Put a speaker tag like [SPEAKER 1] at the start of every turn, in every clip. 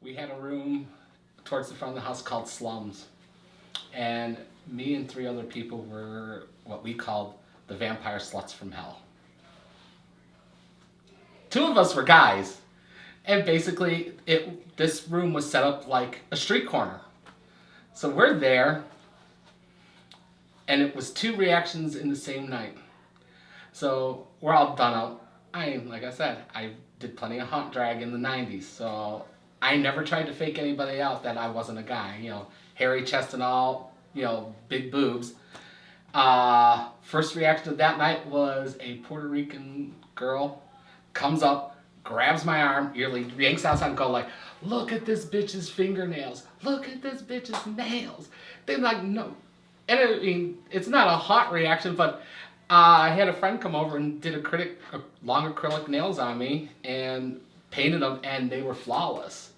[SPEAKER 1] We had a room towards the front of the house called Slums. And me and three other people were what we called the vampire sluts from hell. Two of us were guys. And basically, this room was set up like a street corner. So we're there, and it was two reactions in the same night. So we're all done out. Like I said, I did plenty of hunt drag in the 90s, so I never tried to fake anybody out that I wasn't a guy. Hairy chest and all, big boobs. First reaction of that night was a Puerto Rican girl comes up, grabs my arm, yanks outside and go like, look at this bitch's fingernails. Look at this bitch's nails. They're like, no. And it's not a hot reaction, but I had a friend come over and did long acrylic nails on me and painted them, and they were flawless.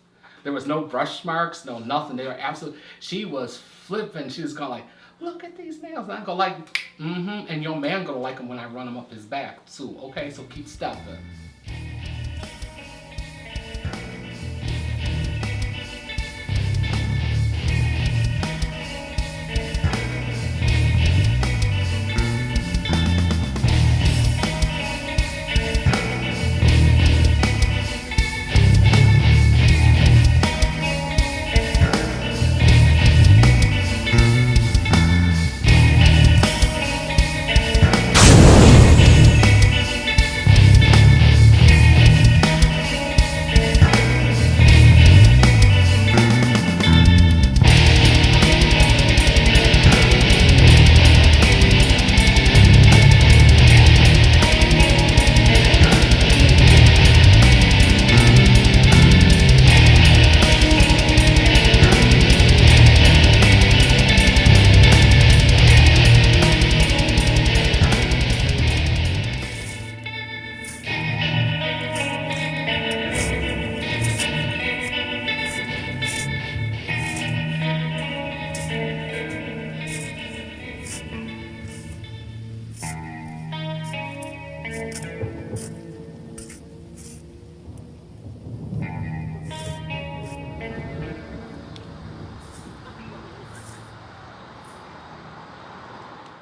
[SPEAKER 1] There was no brush marks, no nothing. They were she was flipping. She was going like, look at these nails. And I go like, and your man gonna like them when I run them up his back too. Okay, so keep stepping.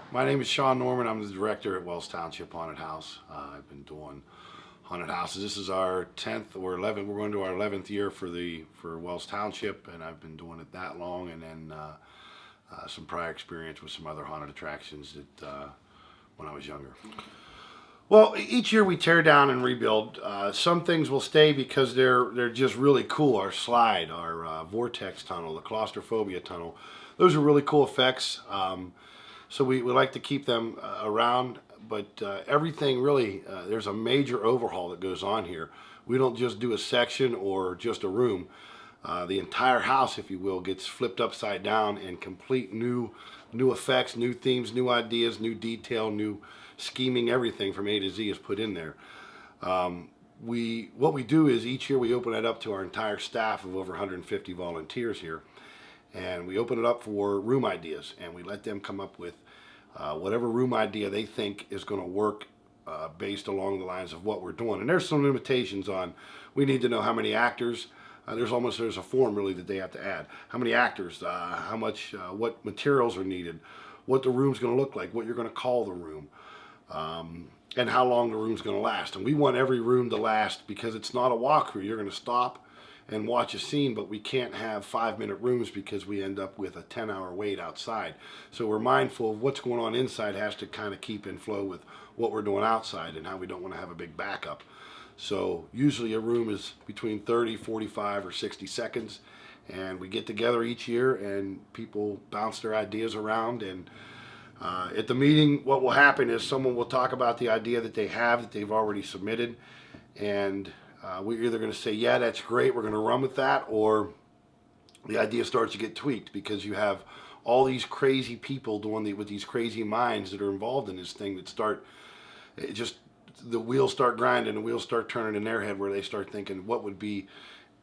[SPEAKER 2] My name is Sean Norman. I'm the director at Wells Township Haunted House. I've been doing haunted houses. This is our 10th or 11th. We're going to our 11th year for Wells Township, and I've been doing it that long. And then some prior experience with some other haunted attractions that when I was younger. Well, each year we tear down and rebuild. Some things will stay because they're just really cool. Our slide, our vortex tunnel, the claustrophobia tunnel. Those are really cool effects. So we like to keep them around, but everything really, there's a major overhaul that goes on here. We don't just do a section or just a room. The entire house, if you will, gets flipped upside down, and complete new effects, new themes, new ideas, new detail, new scheming, everything from A to Z is put in there. What we do is each year we open it up to our entire staff of over 150 volunteers here. And we open it up for room ideas, and we let them come up with whatever room idea they think is going to work based along the lines of what we're doing. And there's some limitations on, we need to know how many actors, there's a form really that they have to add. How many actors, how much, what materials are needed, what the room's going to look like, what you're going to call the room, and how long the room's going to last. And we want every room to last because it's not a walkthrough. You're going to stop and watch a scene, but we can't have 5-minute rooms because we end up with a 10-hour wait outside. So we're mindful of what's going on inside has to kind of keep in flow with what we're doing outside and how we don't want to have a big backup. So usually a room is between 30, 45, or 60 seconds, and we get together each year and people bounce their ideas around. And at the meeting, what will happen is someone will talk about the idea that they have, that they've already submitted, and we're either going to say, yeah, that's great, we're going to run with that, or the idea starts to get tweaked because you have all these crazy people with these crazy minds that are involved in this thing that the wheels start grinding, the wheels start turning in their head where they start thinking,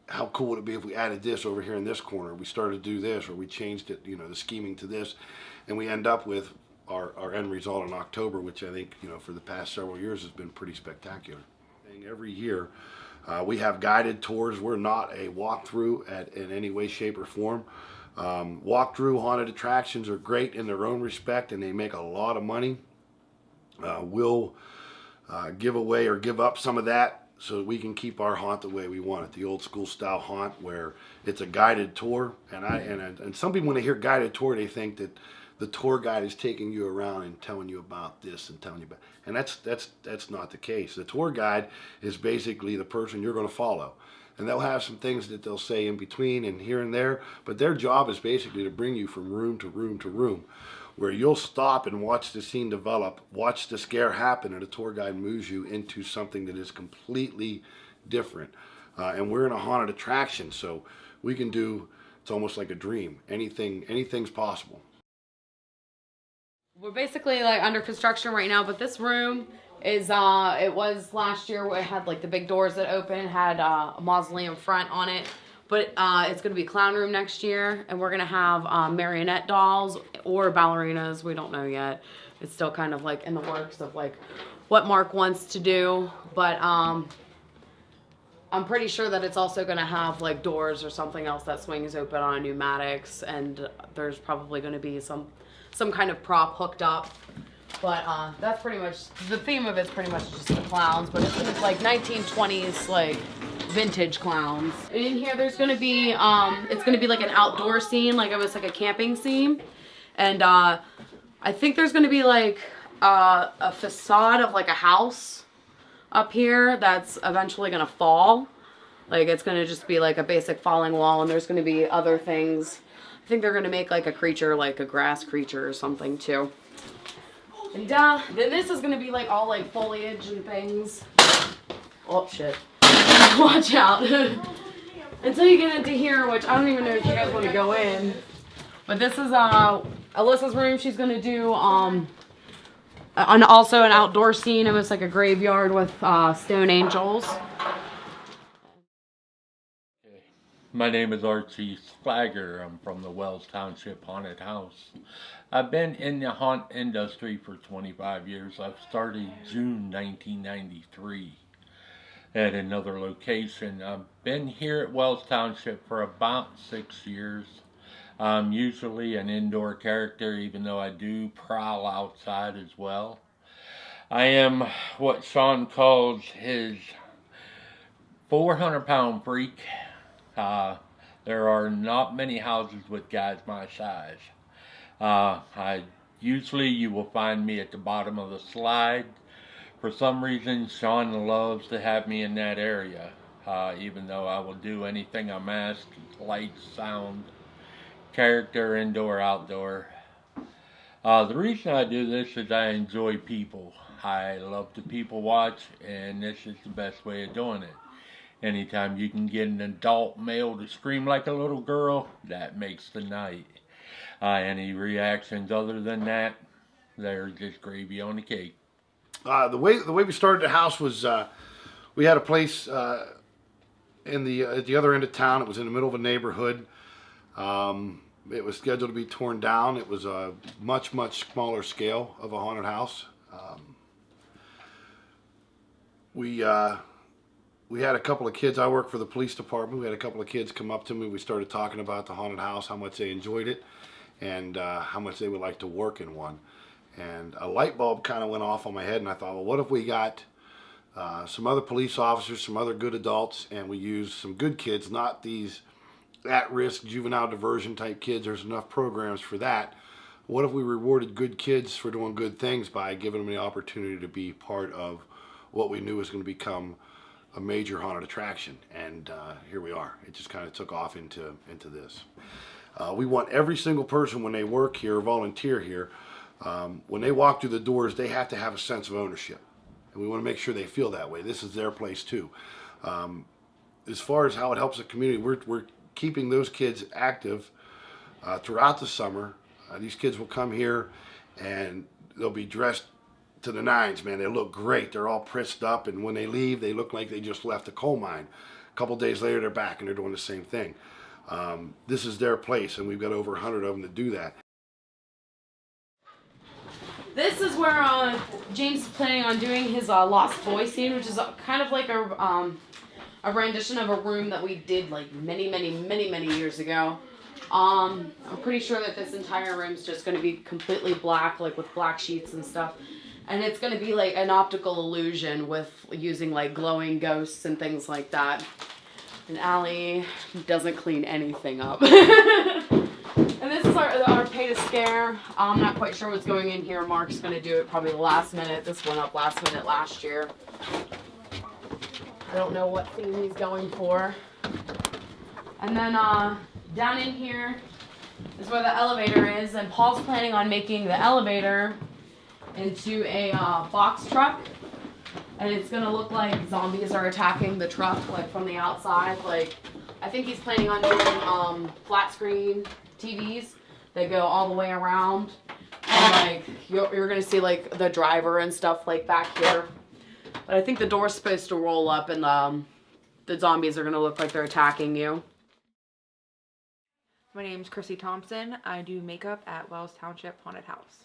[SPEAKER 2] how cool would it be if we added this over here in this corner, we started to do this, or we changed it, the scheming to this, and we end up with our end result in October, which I think, for the past several years has been pretty spectacular. Every year, We have guided tours. We're not a walkthrough in any way, shape, or form. Walkthrough haunted attractions are great in their own respect, and they make a lot of money. We'll give away or give up some of that so that we can keep our haunt the way we want it, the old school style haunt where it's a guided tour. And some people, when they hear guided tour, they think that the tour guide is taking you around and telling you about this and telling you about, and that's not the case. The tour guide is basically the person you're going to follow, and they'll have some things that they'll say in between and here and there, but their job is basically to bring you from room to room to room, where you'll stop and watch the scene develop, watch the scare happen, and the tour guide moves you into something that is completely different. And we're in a haunted attraction, so we can do, it's almost like a dream. Anything's possible.
[SPEAKER 3] We're basically like under construction right now, but this room is it was last year where it had like the big doors that open, had a mausoleum front on it, but it's gonna be a clown room next year, and we're gonna have marionette dolls or ballerinas. We don't know yet. It's still kind of like in the works of like what Mark wants to do, but I'm pretty sure that it's also gonna have like doors or something else that swings open on pneumatics, and there's probably gonna be some kind of prop hooked up. But that's pretty much, the theme of it's pretty much just the clowns, but it's like 1920s, like vintage clowns. And in here there's gonna be, it's gonna be like an outdoor scene, like it was like a camping scene. And I think there's gonna be like a facade of like a house up here that's eventually gonna fall. Like it's gonna just be like a basic falling wall, and there's gonna be other things. I think they're gonna make like a creature, like a grass creature or something too. And then this is gonna be like all like foliage and things. Oh shit. Watch out. Until you get into here, which I don't even know if you guys want to go in. But this is Alyssa's room. She's gonna do also an outdoor scene. It was like a graveyard with stone angels.
[SPEAKER 4] My name is Archie Slager. I'm from the Township Haunted House. I've been in the haunt industry for 25 years. I've started June 1993 at another location. I've been here at Wells Township for about 6 years. I'm usually an indoor character, even though I do prowl outside as well. I am what Sean calls his 400-pound freak. There are not many houses with guys my size. Usually you will find me at the bottom of the slide. For some reason, Sean loves to have me in that area, even though I will do anything I'm asked: lights, sound, character, indoor, outdoor. The reason I do this is I enjoy people. I love to people watch, and this is the best way of doing it. Anytime you can get an adult male to scream like a little girl, that makes the night. Any reactions other than that, they're just gravy on the cake.
[SPEAKER 2] The way we started the house was we had a place at the other end of town. It was in the middle of a neighborhood. It was scheduled to be torn down. It was a much smaller scale of a haunted house. We had a couple of kids. I work for the police department. We had a couple of kids come up to me. We started talking about the haunted house, how much they enjoyed it, and how much they would like to work in one. And a light bulb kind of went off on my head, and I thought, well, what if we got some other police officers, some other good adults, and we use some good kids, not these at-risk juvenile diversion type kids. There's enough programs for that. What if we rewarded good kids for doing good things by giving them the opportunity to be part of what we knew was going to become a major haunted attraction? And here we are. It just kind of took off into this. We want every single person, when they work here, volunteer here, when they walk through the doors, they have to have a sense of ownership. And we want to make sure they feel that way. This is their place too. As far as how it helps the community, we're keeping those kids active throughout the summer. These kids will come here and they'll be dressed to the nines, man. They look great. They're all prissed up, and when they leave, they look like they just left a coal mine. A couple days later, they're back and they're doing the same thing. This is their place, and we've got over 100 of them to do that.
[SPEAKER 3] This is where James is planning on doing his Lost Boy scene, which is kind of like a a rendition of a room that we did like many years ago. I'm pretty sure that this entire room is just going to be completely black, like with black sheets and stuff. And it's going to be like an optical illusion with using like glowing ghosts and things like that. And Allie doesn't clean anything up. And this is our pay to scare. I'm not quite sure what's going in here. Mark's going to do it probably last minute. This went up last minute last year. I don't know what theme he's going for. And then down in here is where the elevator is. And Paul's planning on making the elevator into a box truck. And it's going to look like zombies are attacking the truck, like from the outside. Like, I think he's planning on doing flat screen TVs that go all the way around, and like you're gonna see like the driver and stuff like back here. But I think the door's supposed to roll up, and the zombies are gonna look like they're attacking you.
[SPEAKER 5] My name's Crissy Thompson. I do makeup at Wells Township Haunted House.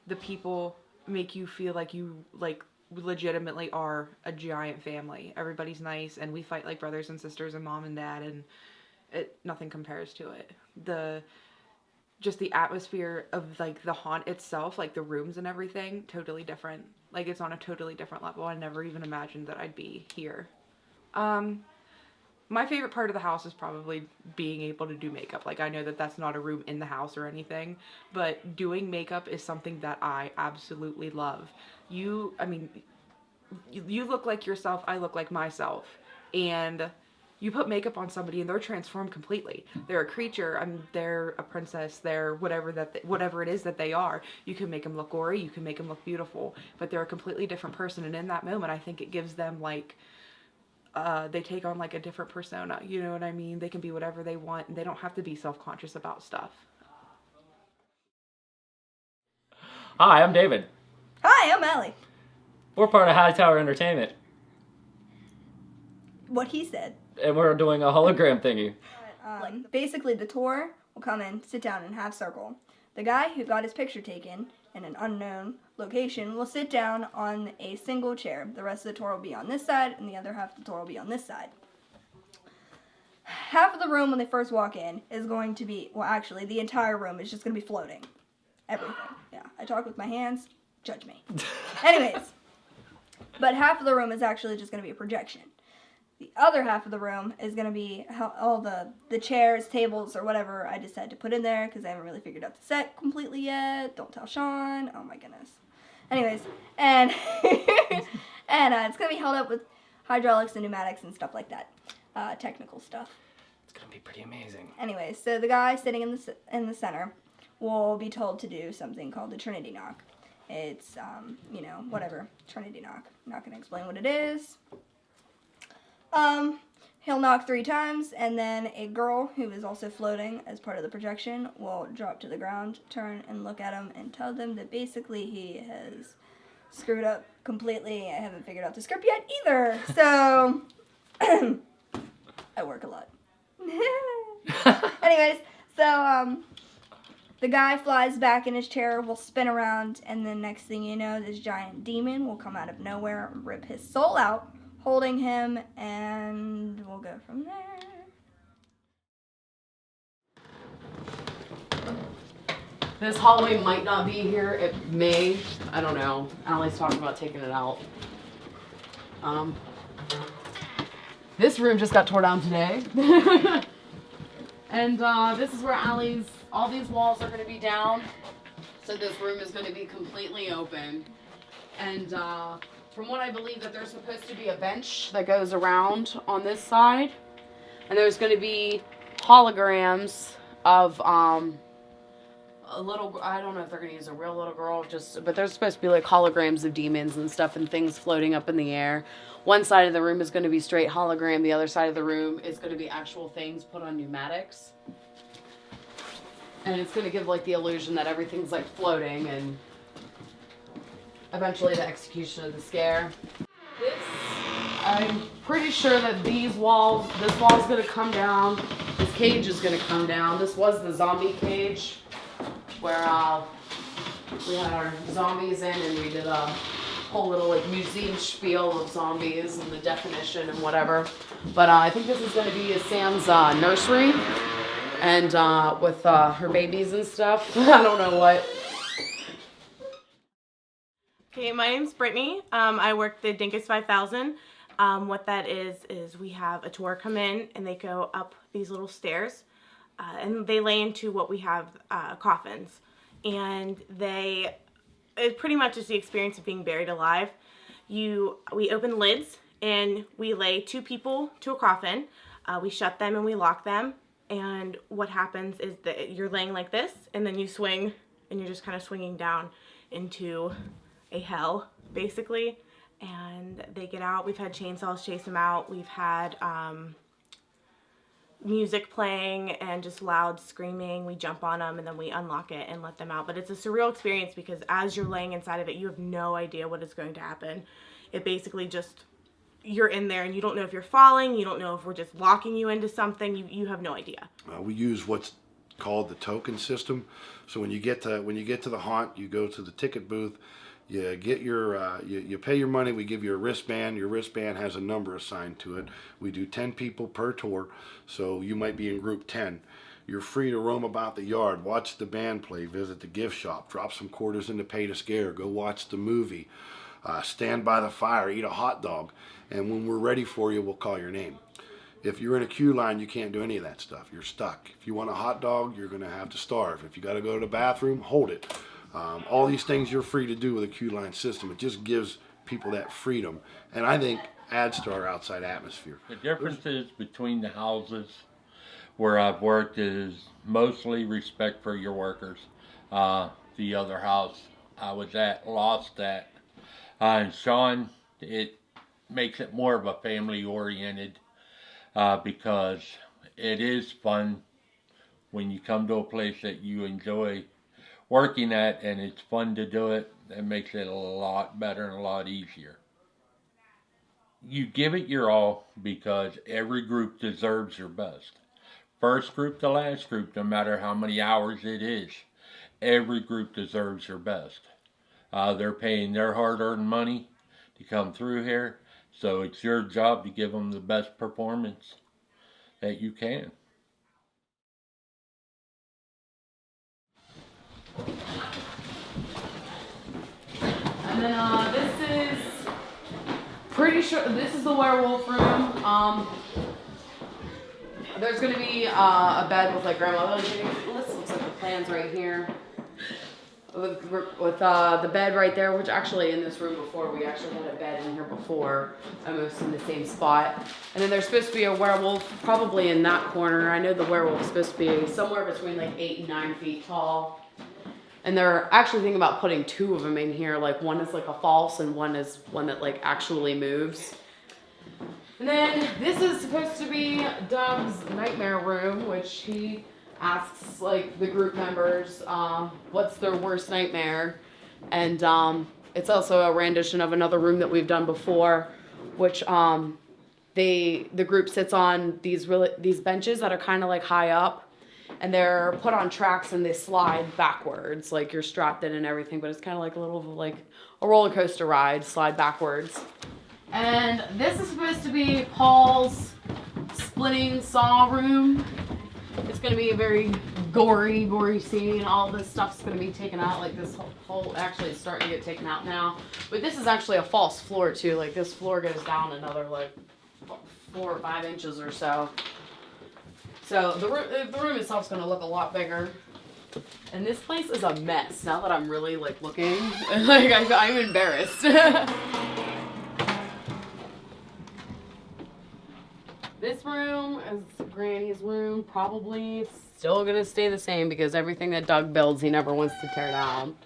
[SPEAKER 5] The people make you feel like you legitimately are a giant family. Everybody's nice, and we fight like brothers and sisters and mom and dad, and nothing compares to it. Just the atmosphere of like the haunt itself, like the rooms and everything, totally different. Like it's on a totally different level. I never even imagined that I'd be here. My favorite part of the house is probably being able to do makeup. Like I know that that's not a room in the house or anything, but doing makeup is something that I absolutely love. You look like yourself, I look like myself, and you put makeup on somebody and they're transformed completely. They're a creature, they're a princess, they're whatever it is that they are. You can make them look gory, you can make them look beautiful, but they're a completely different person, and in that moment I think it gives them like, they take on like a different persona, you know what I mean? They can be whatever they want, and they don't have to be self-conscious about stuff.
[SPEAKER 6] Hi, I'm David.
[SPEAKER 7] Hi, I'm Allie.
[SPEAKER 6] We're part of High Tower Entertainment,
[SPEAKER 7] What he said.
[SPEAKER 6] and we're doing a hologram thingy.
[SPEAKER 7] Basically, the tour will come in, sit down, and half circle. The guy who got his picture taken in an unknown location will sit down on a single chair. The rest of the tour will be on this side, and the other half of the tour will be on this side. Half of the room when they first walk in is going to be, well, actually, the entire room is just going to be floating. Everything. Yeah, I talk with my hands. Judge me. Anyways, but half of the room is actually just going to be a projection. The other half of the room is going to be all the chairs, tables, or whatever I decided to put in there, because I haven't really figured out the set completely yet. Don't tell Sean. Oh my goodness. Anyways, and it's going to be held up with hydraulics and pneumatics and stuff like that. Technical stuff.
[SPEAKER 6] It's gonna be pretty amazing.
[SPEAKER 7] Anyways, so the guy sitting in the center will be told to do something called the Trinity Knock. It's, whatever. Trinity Knock. I'm not going to explain what it is. He'll knock 3 times, and then a girl who is also floating as part of the projection will drop to the ground, turn and look at him, and tell them that basically he has screwed up completely. I haven't figured out the script yet either, so I work a lot. Anyways, so the guy flies back in his chair, will spin around, and then next thing you know, this giant demon will come out of nowhere and rip his soul out, holding him, and we'll go from there.
[SPEAKER 3] This hallway might not be here. It may. I don't know. Allie's talking about taking it out. This room just got tore down today. And this is where all these walls are going to be down. So this room is going to be completely open. And from what I believe, that there's supposed to be a bench that goes around on this side. And there's going to be holograms of a little, I don't know if they're going to use a real little girl, but there's supposed to be like holograms of demons and stuff and things floating up in the air. One side of the room is going to be straight hologram. The other side of the room is going to be actual things put on pneumatics. And it's going to give like the illusion that everything's like floating, and eventually the execution of the scare. I'm pretty sure that this wall's going to come down. This cage is going to come down. This was the zombie cage where we had our zombies in, and we did a whole little like museum spiel of zombies and the definition and whatever. But I think this is going to be Sam's nursery, and with her babies and stuff. I don't know what.
[SPEAKER 8] Okay, my name's Brittany. I work the Dinkus 5000. What that is we have a tour come in and they go up these little stairs and they lay into what we have coffins. And it pretty much is the experience of being buried alive. We open lids and we lay 2 people to a coffin. We shut them and we lock them. And what happens is that you're laying like this and then you swing and you're just kind of swinging down into a hell, basically, and they get out. We've had chainsaws chase them out. We've had music playing and just loud screaming. We jump on them and then we unlock it and let them out. But it's a surreal experience because as you're laying inside of it, you have no idea what is going to happen. It basically just, you're in there and you don't know if you're falling. You don't know if we're just locking you into something. You have no idea.
[SPEAKER 2] We use what's called the token system. So when you get to the haunt, you go to the ticket booth. You get your, you pay your money, we give you a wristband. Your wristband has a number assigned to it. We do 10 people per tour, so you might be in group 10. You're free to roam about the yard, watch the band play, visit the gift shop, drop some quarters in the pay to scare, go watch the movie, stand by the fire, eat a hot dog, and when we're ready for you, we'll call your name. If you're in a queue line, you can't do any of that stuff. You're stuck. If you want a hot dog, you're going to have to starve. If you got to go to the bathroom, hold it. All these things you're free to do with a queue line system. It just gives people that freedom, and I think adds to our outside atmosphere.
[SPEAKER 4] The differences between the houses where I've worked is mostly respect for your workers. The other house I was at, lost that. And Sean, it makes it more of a family oriented because it is fun when you come to a place that you enjoy working at and it's fun to do it. It makes it a lot better and a lot easier. You give it your all because every group deserves their best. First group to last group, no matter how many hours it is, every group deserves their best. They're paying their hard-earned money to come through here, so it's your job to give them the best performance that you can.
[SPEAKER 3] And then this is pretty sure this is the werewolf room. There's gonna be a bed with like grandma. This looks like the plans right here. With the bed right there, which actually in this room before we actually had a bed in here before, almost in the same spot. And then there's supposed to be a werewolf probably in that corner. I know the werewolf's supposed to be somewhere between like 8 and 9 feet tall. And they're actually thinking about putting 2 of them in here. Like one is like a false and one is one that like actually moves. And then this is supposed to be Doug's nightmare room, which he asks like the group members what's their worst nightmare. And it's also a rendition of another room that we've done before, which the group sits on these benches that are kind of like high up. And they're put on tracks and they slide backwards, like you're strapped in and everything, but it's kind of like a little like a roller coaster ride, slide backwards. And this is supposed to be Paul's splitting saw room. It's going to be a very gory scene. All this stuff's going to be taken out, like this whole actually it's starting to get taken out now. But this is actually a false floor too, like this floor goes down another like 4 or 5 inches or so. So the room itself is going to look a lot bigger. And this place is a mess now that I'm really like looking. Like I'm embarrassed. This room is Granny's room. Probably still going to stay the same because everything that Doug builds he never wants to tear down.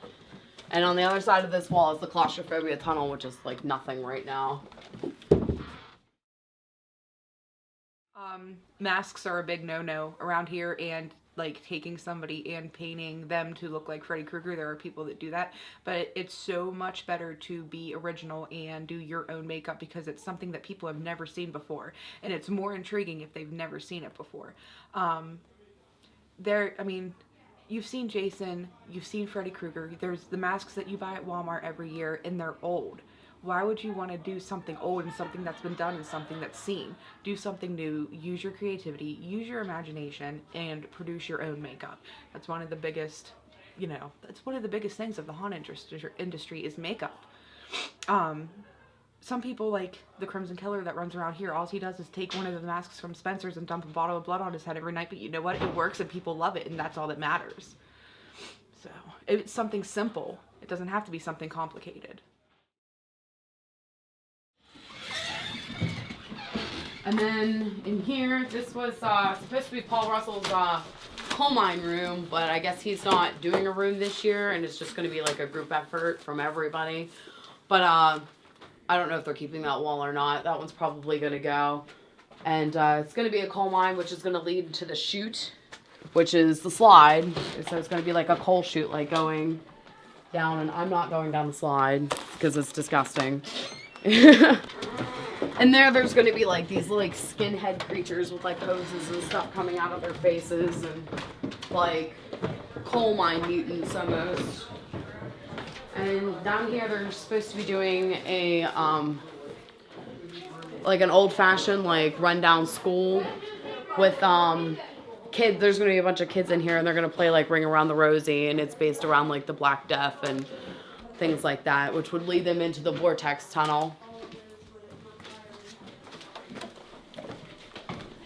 [SPEAKER 3] And on the other side of this wall is the claustrophobia tunnel, which is like nothing right now.
[SPEAKER 5] Masks are a big no-no around here, and like taking somebody and painting them to look like Freddy Krueger. There are people that do that, but it's so much better to be original and do your own makeup because it's something that people have never seen before, and it's more intriguing if they've never seen it before. I mean, you've seen Jason, you've seen Freddy Krueger. There's the masks that you buy at Walmart every year, and they're old. Why would you want to do something old and something that's been done and something that's seen? Do something new, use your creativity, use your imagination, and produce your own makeup. That's one of the biggest, that's one of the biggest things of the haunt industry is makeup. Some people, like the Crimson Killer that runs around here, all he does is take one of the masks from Spencer's and dump a bottle of blood on his head every night, but you know what? It works and people love it, and that's all that matters. So, it's something simple. It doesn't have to be something complicated.
[SPEAKER 3] And then in here, this was supposed to be Paul Russell's coal mine room, but I guess he's not doing a room this year, and it's just going to be like a group effort from everybody. But I don't know if they're keeping that wall or not. That one's probably going to go. And it's going to be a coal mine, which is going to lead to the chute, which is the slide. So it's going to be like a coal chute, like going down, and I'm not going down the slide because it's disgusting. And there's going to be like these like skinhead creatures with like hoses and stuff coming out of their faces, and like coal mine mutants almost. And down here they're supposed to be doing a like an old-fashioned like rundown school with kids. There's going to be a bunch of kids in here, and they're going to play like Ring Around the Rosie, and it's based around like the Black Death and things like that, which would lead them into the vortex tunnel.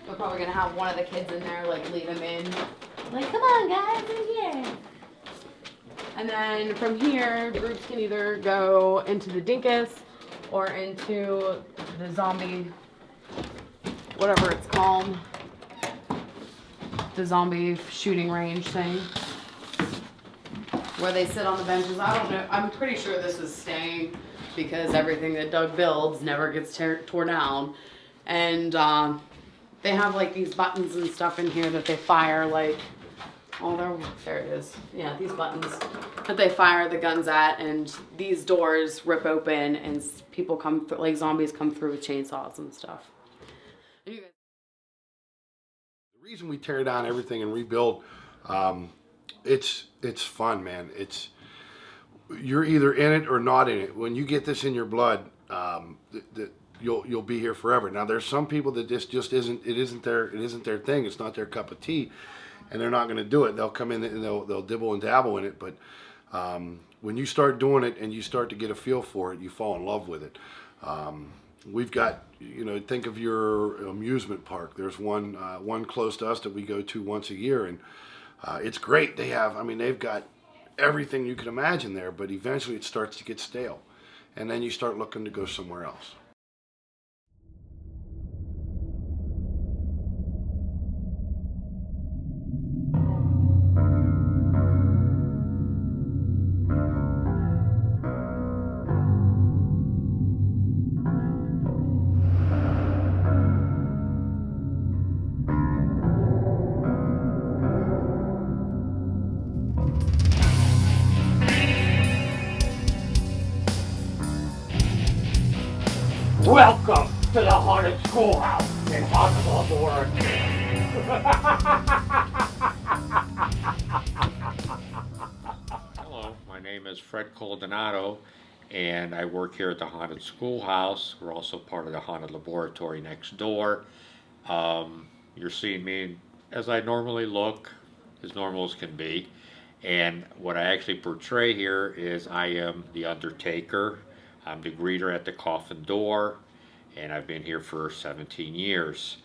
[SPEAKER 3] We're probably gonna have one of the kids in there, like lead them in, like, come on guys, in here. And then from here, groups can either go into the dinkus or into the zombie, whatever it's called, the zombie shooting range thing, where they sit on the benches. I don't know, I'm pretty sure this is staying because everything that Doug builds never gets tore down. And they have like these buttons and stuff in here that they fire, like, oh, there it is. Yeah, these buttons that they fire the guns at, and these doors rip open, and people come through, like zombies come through with chainsaws and stuff.
[SPEAKER 2] The reason we tear down everything and rebuild, it's fun, man. You're either in it or not in it. When you get this in your blood, you'll be here forever. Now there's some people that this just isn't their thing. It's not their cup of tea, and they're not going to do it. They'll come in and they'll dibble and dabble in it. But when you start doing it and you start to get a feel for it, you fall in love with it. We've got, think of your amusement park. There's one close to us that we go to once a year, and it's great. They've got everything you can imagine there, but eventually it starts to get stale, and then you start looking to go somewhere else.
[SPEAKER 9] Welcome to the haunted schoolhouse in Haunted Laboratory.
[SPEAKER 10] Hello, my name is Fred Coldonado, and I work here at the Haunted Schoolhouse. We're also part of the Haunted Laboratory next door. You're seeing me as I normally look, as normal as can be. And what I actually portray here is I am the Undertaker. I'm the greeter at the coffin door, and I've been here for 17 years.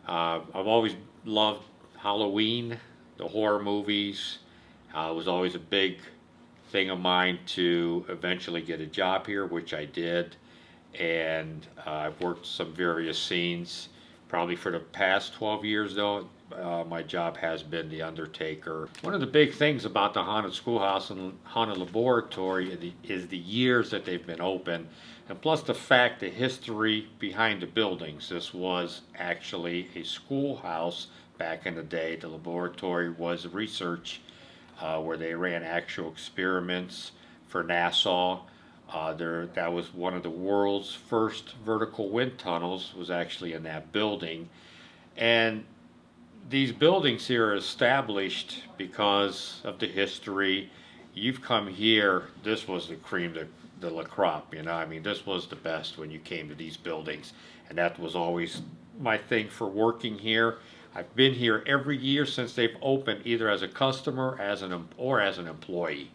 [SPEAKER 10] I've always loved Halloween, the horror movies. It was always a big thing of mine to eventually get a job here, which I did. And I've worked some various scenes. Probably for the past 12 years, though, my job has been the Undertaker. One of the big things about the Haunted Schoolhouse and Haunted Laboratory is the years that they've been open, and plus the fact, the history behind the buildings. This was actually a schoolhouse back in the day. The laboratory was research where they ran actual experiments for NASA. That was one of the world's first vertical wind tunnels, was actually in that building. And these buildings here are established because of the history. You've come here, this was the cream the La Crop, you know. I mean, this was the best when you came to these buildings, and that was always my thing for working here. I've been here every year since they've opened, either as a customer or as an employee.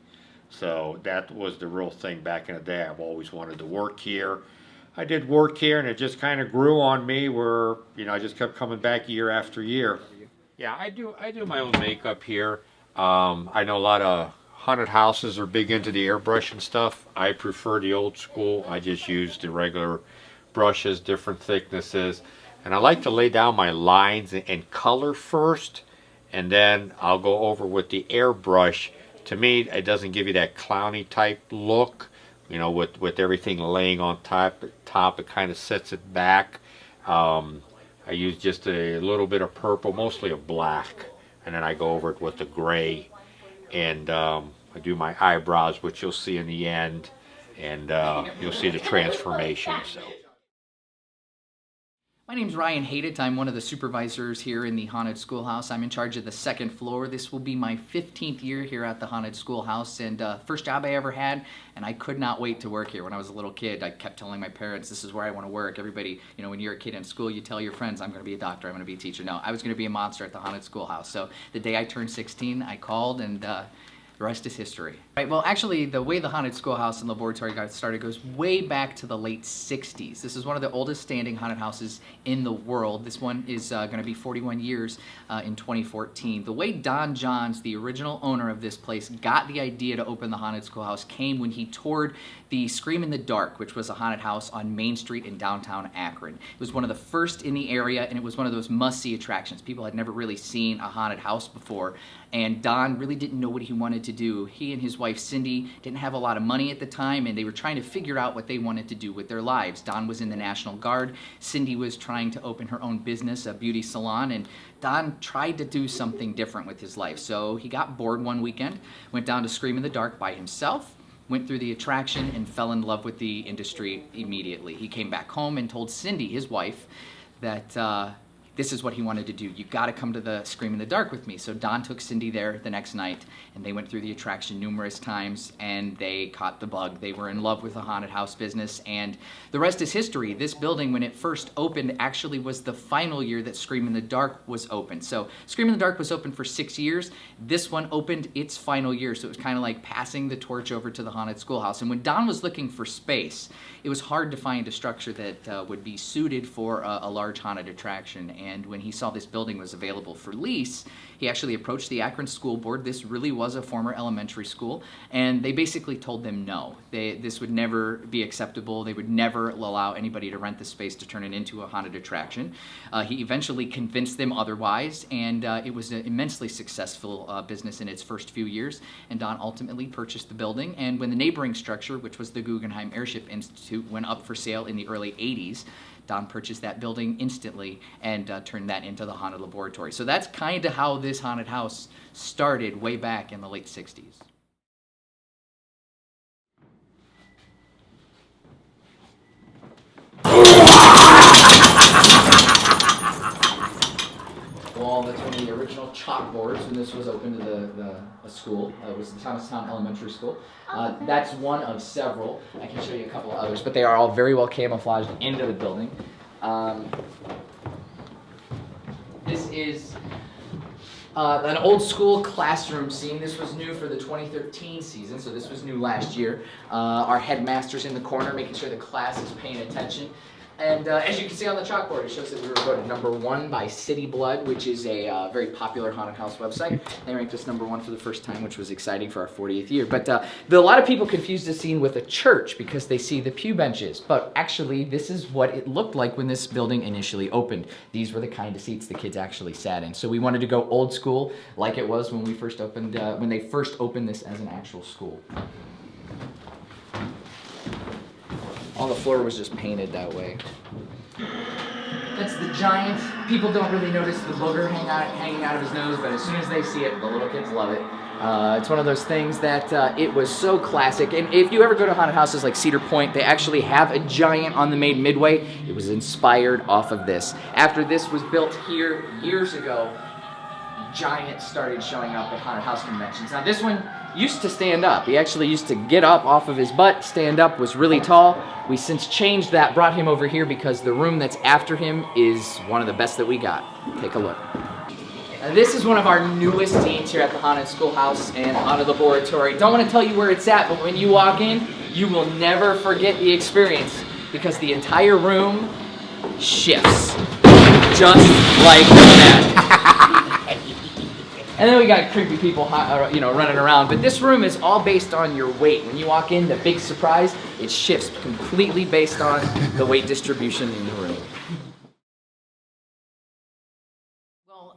[SPEAKER 10] So that was the real thing back in the day. I've always wanted to work here. I did work here, and it just kind of grew on me where, you know, I just kept coming back year after year. Yeah, I do my own makeup here. I know a lot of haunted houses are big into the airbrush and stuff. I prefer the old school. I just use the regular brushes, different thicknesses. And I like to lay down my lines and color first, and then I'll go over with the airbrush. To me, it doesn't give you that clowny type look, you know, with everything laying on top. It kind of sets it back. I use just a little bit of purple, mostly a black, and then I go over it with the gray, and I do my eyebrows, which you'll see in the end, and you'll see the transformation. So.
[SPEAKER 11] My name's Ryan Haidet. I'm one of the supervisors here in the Haunted Schoolhouse. I'm in charge of the second floor. This will be my 15th year here at the Haunted Schoolhouse, and first job I ever had, and I could not wait to work here. When I was a little kid, I kept telling my parents, this is where I want to work. Everybody, you know, when you're a kid in school, you tell your friends, I'm going to be a doctor, I'm going to be a teacher. No, I was going to be a monster at the Haunted Schoolhouse. So the day I turned 16, I called, and the rest is history. Right, well, actually, the way the Haunted Schoolhouse and Laboratory got started goes way back to the late 60s. This is one of the oldest standing haunted houses in the world. This one is going to be 41 years in 2014. The way Don Johns, the original owner of this place, got the idea to open the Haunted Schoolhouse came when he toured the Scream in the Dark, which was a haunted house on Main Street in downtown Akron. It was one of the first in the area, and it was one of those must-see attractions. People had never really seen a haunted house before, and Don really didn't know what he wanted to do. He and his wife Cindy didn't have a lot of money at the time, and they were trying to figure out what they wanted to do with their lives. Don was in the National Guard. Cindy was trying to open her own business, a beauty salon, and Don tried to do something different with his life. So he got bored one weekend, went down to Scream in the Dark by himself, went through the attraction, and fell in love with the industry immediately. He came back home and told Cindy, his wife, that this is what he wanted to do. You gotta come to the Scream in the Dark with me. So Don took Cindy there the next night, and they went through the attraction numerous times, and they caught the bug. They were in love with the haunted house business, and the rest is history. This building, when it first opened, actually was the final year that Scream in the Dark was open. So Scream in the Dark was open for 6 years. This one opened its final year, so it was kind of like passing the torch over to the Haunted Schoolhouse. And when Don was looking for space, it was hard to find a structure that would be suited for a large haunted attraction. And when he saw this building was available for lease, he actually approached the Akron School Board. This really was a former elementary school, and they basically told them no. This would never be acceptable. They would never allow anybody to rent the space to turn it into a haunted attraction. He eventually convinced them otherwise, and it was an immensely successful business in its first few years, and Don ultimately purchased the building. And when the neighboring structure, which was the Guggenheim Airship Institute, went up for sale in the early 80s, Don purchased that building instantly and turned that into the Haunted Laboratory. So that's kind of how this haunted house started way back in the late 60s. Wall that's one of the original chalkboards when this was open to a school. It was the Thomastown Elementary School. That's one of several. I can show you a couple of others, but they are all very well camouflaged into the building. This is an old school classroom scene. This was new for the 2013 season, so this was new last year. Our headmaster's in the corner making sure the class is paying attention. And as you can see on the chalkboard, it shows that we were voted #1 by City Blood, which is a very popular haunted house website. They ranked us #1 for the first time, which was exciting for our 40th year. But a lot of people confuse this scene with a church because they see the pew benches. But actually, this is what it looked like when this building initially opened. These were the kind of seats the kids actually sat in. So we wanted to go old school, like it was when we first opened, when they first opened this as an actual school. All the floor was just painted that way. That's the giant. People don't really notice the booger hanging out of his nose, but as soon as they see it, the little kids love it. It's one of those things that it was so classic. And if you ever go to haunted houses like Cedar Point, they actually have a giant on the main midway. It was inspired off of this. After this was built here years ago, giants started showing up at haunted house conventions. Now this one used to stand up. He actually used to get up off of his butt, stand up, was really tall. We since changed that, brought him over here because the room that's after him is one of the best that we got. Take a look. This is one of our newest scenes here at the Haunted Schoolhouse and Haunted Laboratory. Don't want to tell you where it's at, but when you walk in, you will never forget the experience because the entire room shifts just like that. And then we got creepy people, running around. But this room is all based on your weight. When you walk in, the big surprise, it shifts completely based on the weight distribution in the room.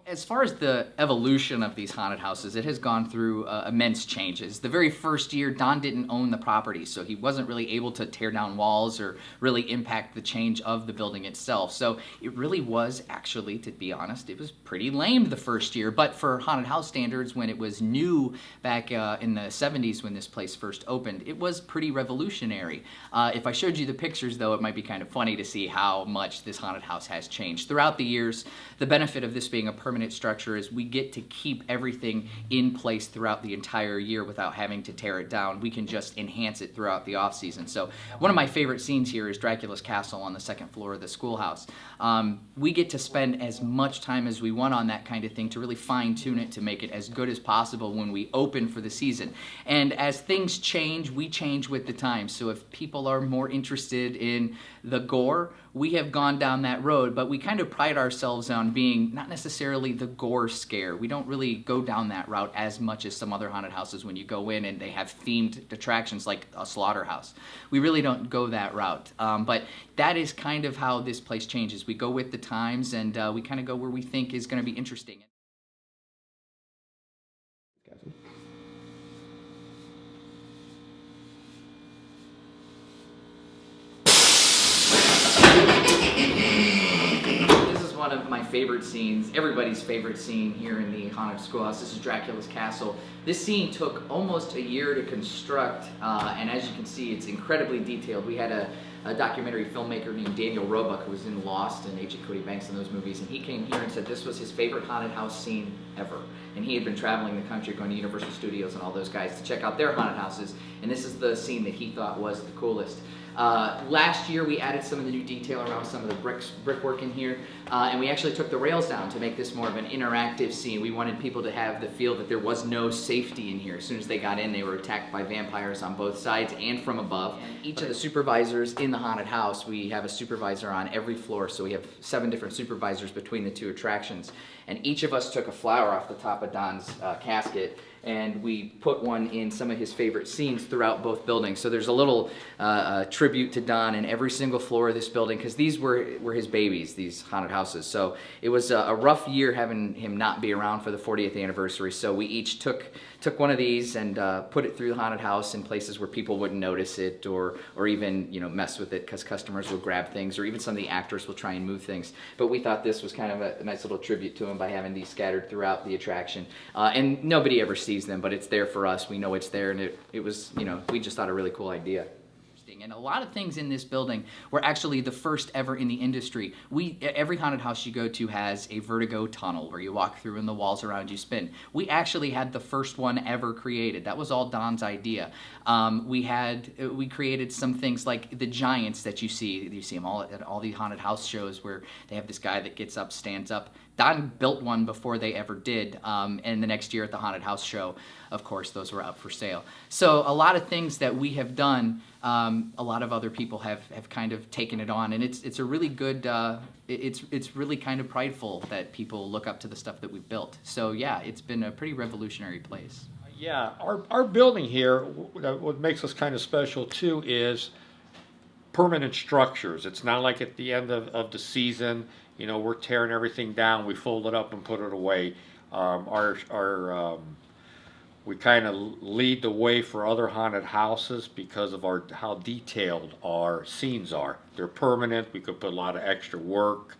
[SPEAKER 11] As far as the evolution of these haunted houses, it has gone through immense changes. The very first year, Don didn't own the property, so he wasn't really able to tear down walls or really impact the change of the building itself. So it really was actually, to be honest, it was pretty lame the first year. But for haunted house standards, when it was new back in the 70s when this place first opened, it was pretty revolutionary. If I showed you the pictures, though, it might be kind of funny to see how much this haunted house has changed. Throughout the years, the benefit of this being a permanent structure is we get to keep everything in place throughout the entire year without having to tear it down. We can just enhance it throughout the off season. So one of my favorite scenes here is Dracula's Castle on the second floor of the schoolhouse. We get to spend as much time as we want on that kind of thing to really fine tune it to make it as good as possible when we open for the season. And as things change, we change with the times. So if people are more interested in the gore, we have gone down that road, but we kind of pride ourselves on being not necessarily the gore scare. We don't really go down that route as much as some other haunted houses when you go in and they have themed attractions like a slaughterhouse. We really don't go that route, but that is kind of how this place changes. We go with the times and we kind of go where we think is going to be interesting. One of my favorite scenes, everybody's favorite scene here in the Haunted Schoolhouse. This is Dracula's Castle. This scene took almost a year to construct, and as you can see, it's incredibly detailed. We had a documentary filmmaker named Daniel Roebuck who was in Lost and Agent Cody Banks in those movies, and he came here and said this was his favorite haunted house scene ever. And he had been traveling the country, going to Universal Studios and all those guys to check out their haunted houses, and this is the scene that he thought was the coolest. Last year we added some of the new detail around some of the brickwork in here, and we actually took the rails down to make this more of an interactive scene. We wanted people to have the feel that there was no safety in here. As soon as they got in, they were attacked by vampires on both sides and from above. And each of the supervisors in the haunted house, we have a supervisor on every floor, so we have 7 different supervisors between the 2 attractions. And each of us took a flower off the top of Don's casket, and we put one in some of his favorite scenes throughout both buildings. So there's a little tribute to Don in every single floor of this building, because these were his babies, these haunted houses. So it was a rough year having him not be around for the 40th anniversary. So we each took one of these and put it through the haunted house in places where people wouldn't notice it or even mess with it, because customers will grab things, or even some of the actors will try and move things. But we thought this was kind of a nice little tribute to him by having these scattered throughout the attraction. And nobody ever sees them, but it's there for us. We know it's there, and it was, we just thought a really cool idea. And a lot of things in this building were actually the first ever in the industry. Every haunted house you go to has a vertigo tunnel where you walk through and the walls around you spin. We actually had the first one ever created. That was all Don's idea. We created some things like the giants that you see. You see them all at all the haunted house shows where they have this guy that gets up, stands up. Don built one before they ever did, and the next year at the haunted house show, of course, those were up for sale. So a lot of things that we have done, a lot of other people have kind of taken it on, and it's a really good, it's really kind of prideful that people look up to the stuff that we've built. So yeah, it's been a pretty revolutionary place.
[SPEAKER 10] Yeah, our building here, what makes us kind of special too is permanent structures. It's not like at the end of the season, we're tearing everything down, we fold it up and put it away. We kind of lead the way for other haunted houses because of how detailed our scenes are. They're permanent. We could put a lot of extra work,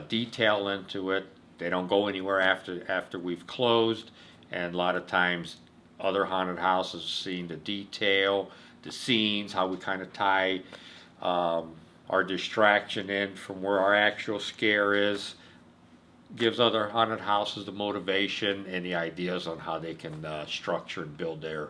[SPEAKER 10] detail into it. They don't go anywhere after we've closed. And a lot of times, other haunted houses seeing the detail, the scenes, how we kind of tie our distraction in from where our actual scare is. gives other haunted houses the motivation and the ideas on how they can structure and build their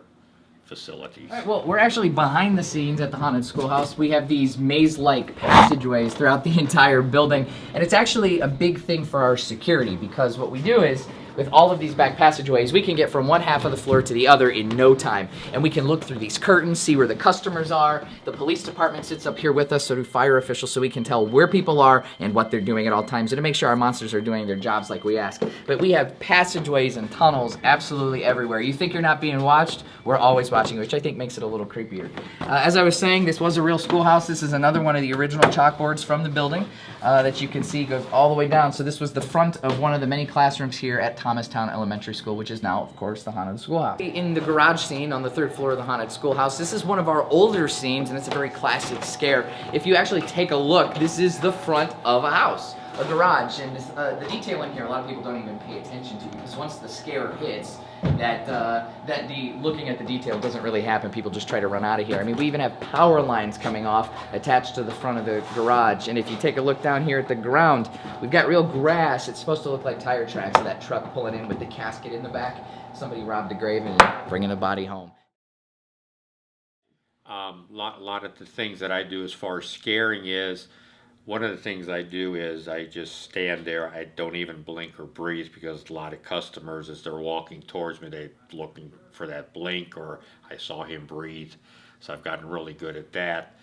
[SPEAKER 10] facilities.
[SPEAKER 11] Well, we're actually behind the scenes at the Haunted Schoolhouse. We have these maze-like passageways throughout the entire building, and it's actually a big thing for our security, because what we do is, with all of these back passageways, we can get from one half of the floor to the other in no time. And we can look through these curtains, see where the customers are. The police department sits up here with us, so do fire officials, so we can tell where people are and what they're doing at all times, and to make sure our monsters are doing their jobs like we ask. But we have passageways and tunnels absolutely everywhere. You think you're not being watched? We're always watching, which I think makes it a little creepier. As I was saying, this was a real schoolhouse. This is another one of the original chalkboards from the building that you can see goes all the way down. So this was the front of one of the many classrooms here at Thomastown Elementary School, which is now, of course, the Haunted Schoolhouse. In the garage scene on the 3rd floor of the Haunted Schoolhouse, this is one of our older scenes, and it's a very classic scare. If you actually take a look, this is the front of a house, a garage, and this, the detail in here, a lot of people don't even pay attention to, because once the scare hits, that the looking at the detail doesn't really happen. People just try to run out of here. I mean, we even have power lines coming off attached to the front of the garage. And if you take a look down here at the ground, we've got real grass. It's supposed to look like tire tracks of that truck pulling in with the casket in the back. Somebody robbed a grave and bringing a body home.
[SPEAKER 10] Lot of the things that I do as far as scaring is, one of the things I do is I just stand there. I don't even blink or breathe, because a lot of customers, as they're walking towards me, they're looking for that blink or I saw him breathe. So I've gotten really good at that.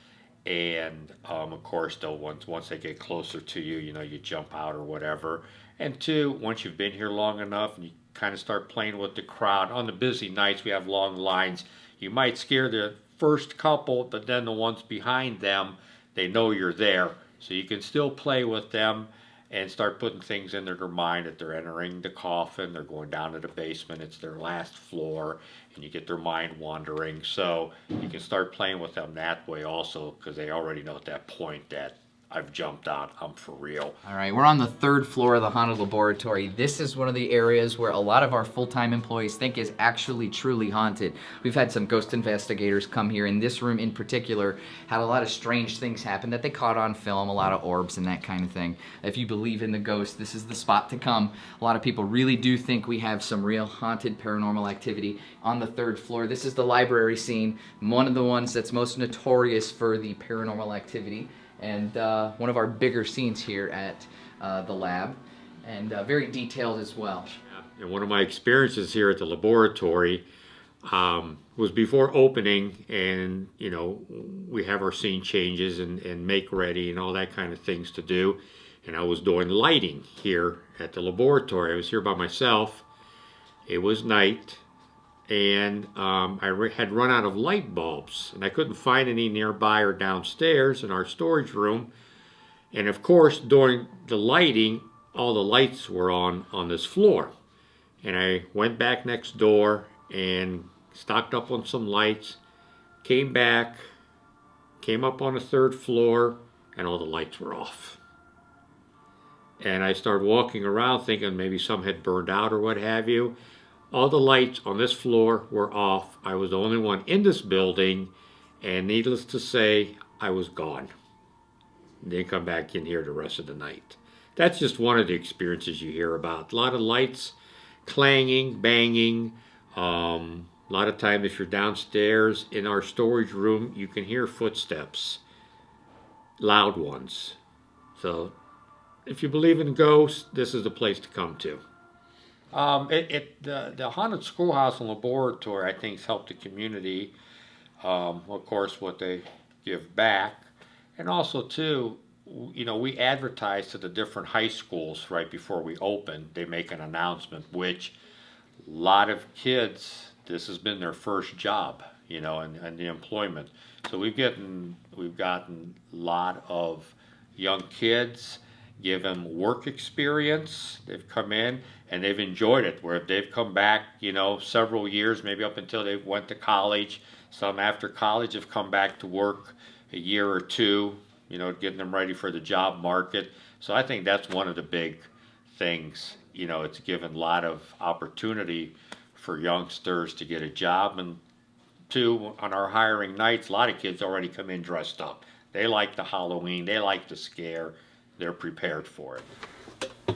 [SPEAKER 10] And of course, though, once they get closer to you, you know, you jump out or whatever. And two, once you've been here long enough and you kind of start playing with the crowd, on the busy nights we have long lines. You might scare the first couple, but then the ones behind them, they know you're there. So you can still play with them and start putting things in their mind that they're entering the coffin, they're going down to the basement, it's their last floor, and you get their mind wandering. So you can start playing with them that way also, because they already know at that point that I've jumped out, I'm for real.
[SPEAKER 11] All right, we're on the 3rd floor of the Haunted Laboratory. This is one of the areas where a lot of our full-time employees think is actually truly haunted. We've had some ghost investigators come here, and this room in particular had a lot of strange things happen that they caught on film, a lot of orbs and that kind of thing. If you believe in the ghost, this is the spot to come. A lot of people really do think we have some real haunted paranormal activity on the 3rd floor. This is the library scene, one of the ones that's most notorious for the paranormal activity, and one of our bigger scenes here at the lab, and very detailed as well.
[SPEAKER 10] And one of my experiences here at the laboratory was before opening, and you know, we have our scene changes and make ready and all that kind of things to do. And I was doing lighting here at the laboratory. I was here by myself. It was night, and I had run out of light bulbs, and I couldn't find any nearby or downstairs in our storage room. And of course, during the lighting, all the lights were on this floor. And I went back next door and stocked up on some lights, came back, came up on the 3rd floor, and all the lights were off. And I started walking around thinking maybe some had burned out or what have you. All the lights on this floor were off. I was the only one in this building, and needless to say, I was gone. Didn't come back in here the rest of the night. That's just one of the experiences you hear about. A lot of lights clanging, banging. A lot of times if you're downstairs in our storage room, you can hear footsteps, loud ones. So if you believe in ghosts, this is the place to come to. The Haunted Schoolhouse and Laboratory, I think, has helped the community. Of course, what they give back. And also, too, you know, we advertise to the different high schools right before we open. They make an announcement, which a lot of kids, this has been their first job, you know, and the employment. So we've gotten a lot of young kids, give them work experience. They've come in and they've enjoyed it, where they've come back, you know, several years, maybe up until they went to college. Some after college have come back to work a year or two, you know, getting them ready for the job market. So I think that's one of the big things. You know, it's given a lot of opportunity for youngsters to get a job. And two, on our hiring nights, a lot of kids already come in dressed up. They like the Halloween, they like the scare, they're prepared for it.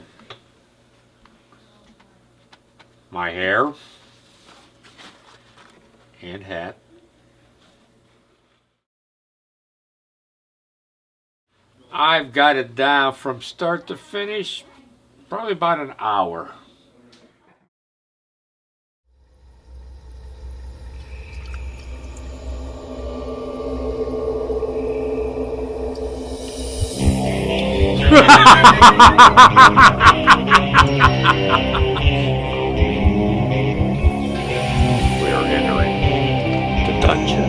[SPEAKER 10] my hair and hat. I've got it down from start to finish, probably about an hour.
[SPEAKER 9] We are entering the dungeon,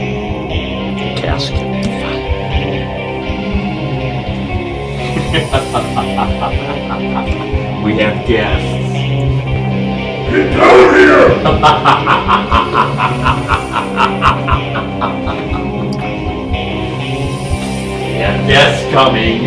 [SPEAKER 9] the casket.
[SPEAKER 10] We have guests.
[SPEAKER 9] Get down here!
[SPEAKER 10] We have guests coming.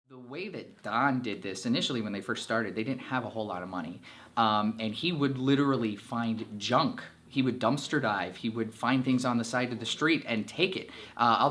[SPEAKER 11] The way that Don did this, initially when they first started, they didn't have a whole lot of money. And he would literally find junk. He would dumpster dive. He would find things on the side of the street and take it.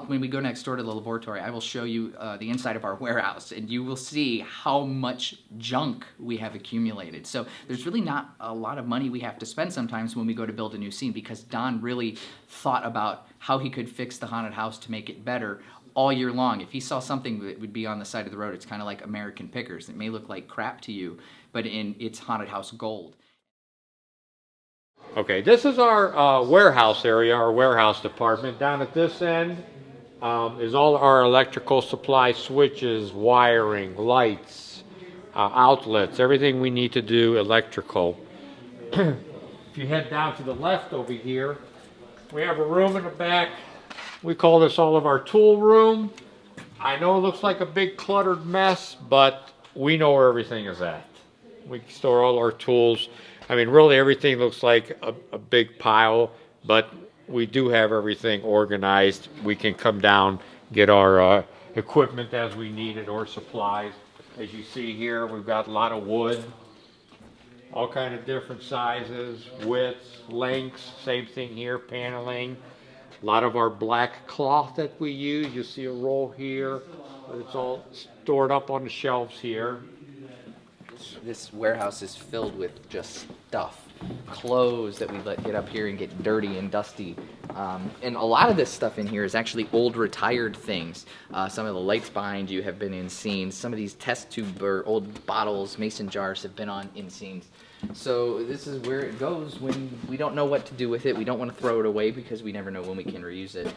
[SPEAKER 11] When we go next door to the laboratory, I will show you the inside of our warehouse, and you will see how much junk we have accumulated. So there's really not a lot of money we have to spend sometimes when we go to build a new scene, because Don really thought about how he could fix the haunted house to make it better all year long. If he saw something that would be on the side of the road, it's kind of like American Pickers. It may look like crap to you, but it's haunted house gold.
[SPEAKER 10] Okay, this is our warehouse area, our warehouse department. Down at this end is all our electrical supply, switches, wiring, lights, outlets, everything we need to do electrical. If you head down to the left over here, we have a room in the back. We call this all of our tool room. I know it looks like a big cluttered mess, but we know where everything is at. We store all our tools. I mean, really everything looks like a big pile, but we do have everything organized. We can come down, get our equipment as we need it, or supplies. As you see here, we've got a lot of wood, all kind of different sizes, widths, lengths, same thing here, paneling. A lot of our black cloth that we use, you see a roll here, but it's all stored up on the shelves here.
[SPEAKER 11] This warehouse is filled with just stuff, clothes that we let get up here and get dirty and dusty. And a lot of this stuff in here is actually old retired things. Some of the lights behind you have been in scenes. Some of these test tube or old bottles, mason jars have been in scenes. So this is where it goes when we don't know what to do with it. We don't want to throw it away because we never know when we can reuse it.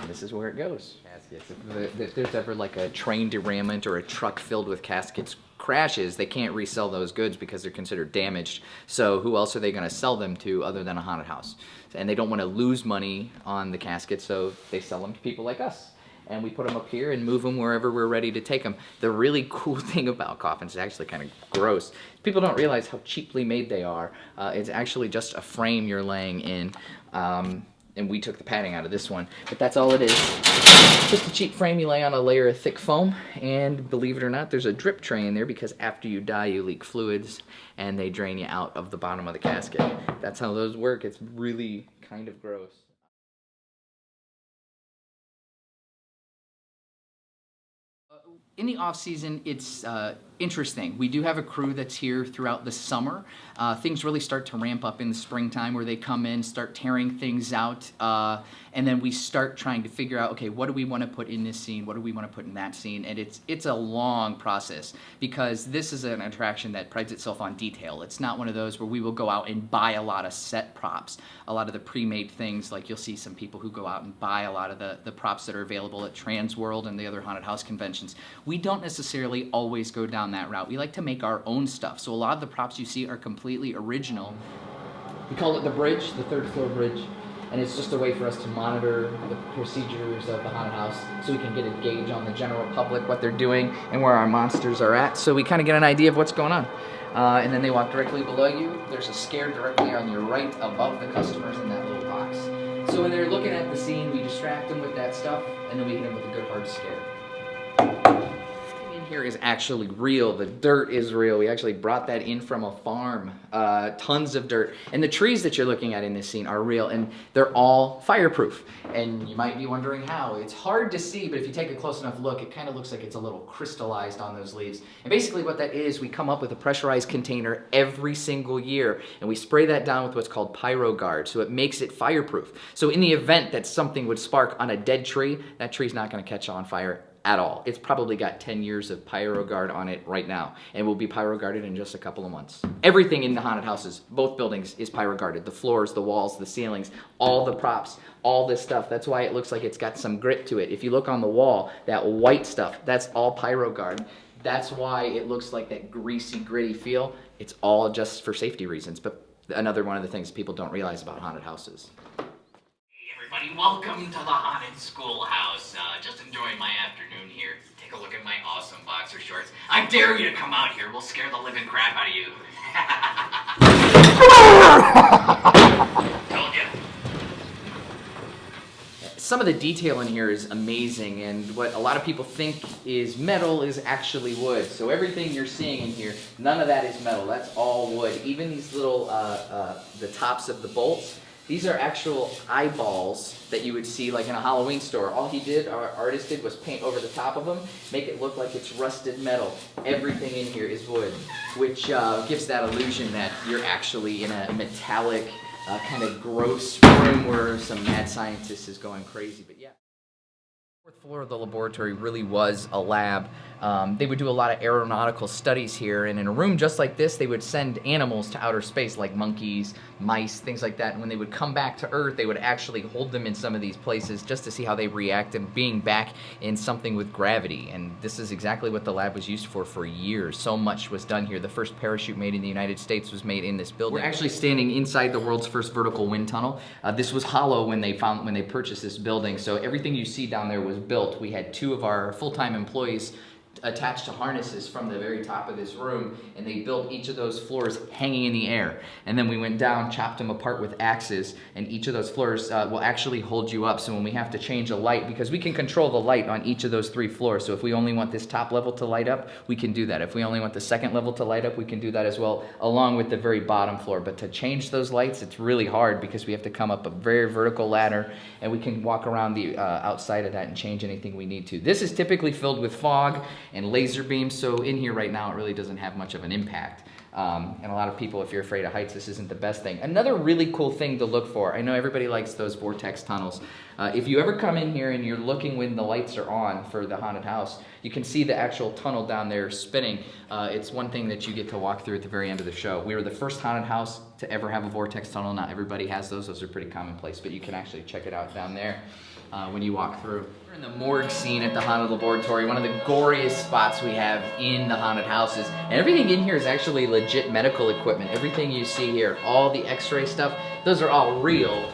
[SPEAKER 11] This is where it goes. If there's ever like a train derailment or a truck filled with caskets crashes, they can't resell those goods because they're considered damaged. So who else are they going to sell them to other than a haunted house? And they don't want to lose money on the caskets, so they sell them to people like us. And we put them up here and move them wherever we're ready to take them. The really cool thing about coffins is actually kind of gross. People don't realize how cheaply made they are. It's actually just a frame you're laying in. And we took the padding out of this one, but that's all it is. Just a cheap frame you lay on a layer of thick foam, and believe it or not, there's a drip tray in there because after you die, you leak fluids, and they drain you out of the bottom of the casket. That's how those work. It's really kind of gross. In the off season, it's interesting. We do have a crew that's here throughout the summer. Things really start to ramp up in the springtime where they come in, start tearing things out, and then we start trying to figure out, okay, what do we want to put in this scene? What do we want to put in that scene? And it's a long process because this is an attraction that prides itself on detail. It's not one of those where we will go out and buy a lot of set props, a lot of the pre-made things. Like you'll see some people who go out and buy a lot of the props that are available at Trans World and the other haunted house conventions. We don't necessarily always go down down that route. We like to make our own stuff. So a lot of the props you see are completely original. We call it the bridge, the third floor bridge. And it's just a way for us to monitor the procedures of the haunted house so we can get a gauge on the general public, what they're doing, and where our monsters are at. So we kind of get an idea of what's going on. And then they walk directly below you. There's a scare directly on your right above the customers in that little box. So when they're looking at the scene, we distract them with that stuff, and then we hit them with a good hard scare. In here is actually real. The dirt is real. We actually brought that in from a farm. Tons of dirt. And the trees that you're looking at in this scene are real, and they're all fireproof. And you might be wondering how. It's hard to see, but if you take a close enough look, it kind of looks like it's a little crystallized on those leaves. And basically what that is, we come up with a pressurized container every single year, and we spray that down with what's called PyroGuard, so it makes it fireproof. So in the event that something would spark on a dead tree, that tree's not going to catch on fire at all. It's probably got 10 years of PyroGuard on it right now, and will be PyroGuarded in just a couple of months. Everything in the haunted houses, both buildings, is PyroGuarded. The floors, the walls, the ceilings, all the props, all this stuff. That's why it looks like it's got some grit to it. If you look on the wall, that white stuff, that's all PyroGuard. That's why it looks like that greasy, gritty feel. It's all just for safety reasons, but another one of the things people don't realize about haunted houses.
[SPEAKER 12] Everybody, welcome to the Haunted Schoolhouse. Just enjoying my afternoon here. Take a look at my awesome boxer shorts. I dare you to come out here. We'll scare the living crap out of you. Told you.
[SPEAKER 11] Some of the detail in here is amazing, and what a lot of people think is metal is actually wood. So everything you're seeing in here, none of that is metal. That's all wood. Even these little, the tops of the bolts, these are actual eyeballs that you would see like in a Halloween store. All our artist did was paint over the top of them, make it look like it's rusted metal. Everything in here is wood, which gives that illusion that you're actually in a metallic, kind of gross room where some mad scientist is going crazy. But yeah. The fourth floor of the laboratory really was a lab. They would do a lot of aeronautical studies here, and in a room just like this, they would send animals to outer space, like monkeys, mice, things like that, and when they would come back to Earth, they would actually hold them in some of these places just to see how they react in being back in something with gravity, and this is exactly what the lab was used for years. So much was done here. The first parachute made in the United States was made in this building. We're actually standing inside the world's first vertical wind tunnel. This was hollow when they purchased this building, so everything you see down there was built. We had 2 of our full-time employees attached to harnesses from the very top of this room, and they built each of those floors hanging in the air. And then we went down, chopped them apart with axes, and each of those floors will actually hold you up. So when we have to change a light, because we can control the light on each of those 3 floors, so if we only want this top level to light up, we can do that. If we only want the second level to light up, we can do that as well, along with the very bottom floor. But to change those lights, it's really hard because we have to come up a very vertical ladder, and we can walk around the outside of that and change anything we need to. This is typically filled with fog and laser beams, so in here right now it really doesn't have much of an impact. And a lot of people, if you're afraid of heights, this isn't the best thing. Another really cool thing to look for, I know everybody likes those vortex tunnels. If you ever come in here and you're looking when the lights are on for the haunted house, you can see the actual tunnel down there spinning. It's one thing that you get to walk through at the very end of the show. We were the first haunted house to ever have a vortex tunnel. Not everybody has those. Those are pretty commonplace, but you can actually check it out down there when you walk through. We're in the morgue scene at the Haunted Laboratory, one of the goriest spots we have in the haunted houses. And everything in here is actually legit medical equipment. Everything you see here, all the x-ray stuff, those are all real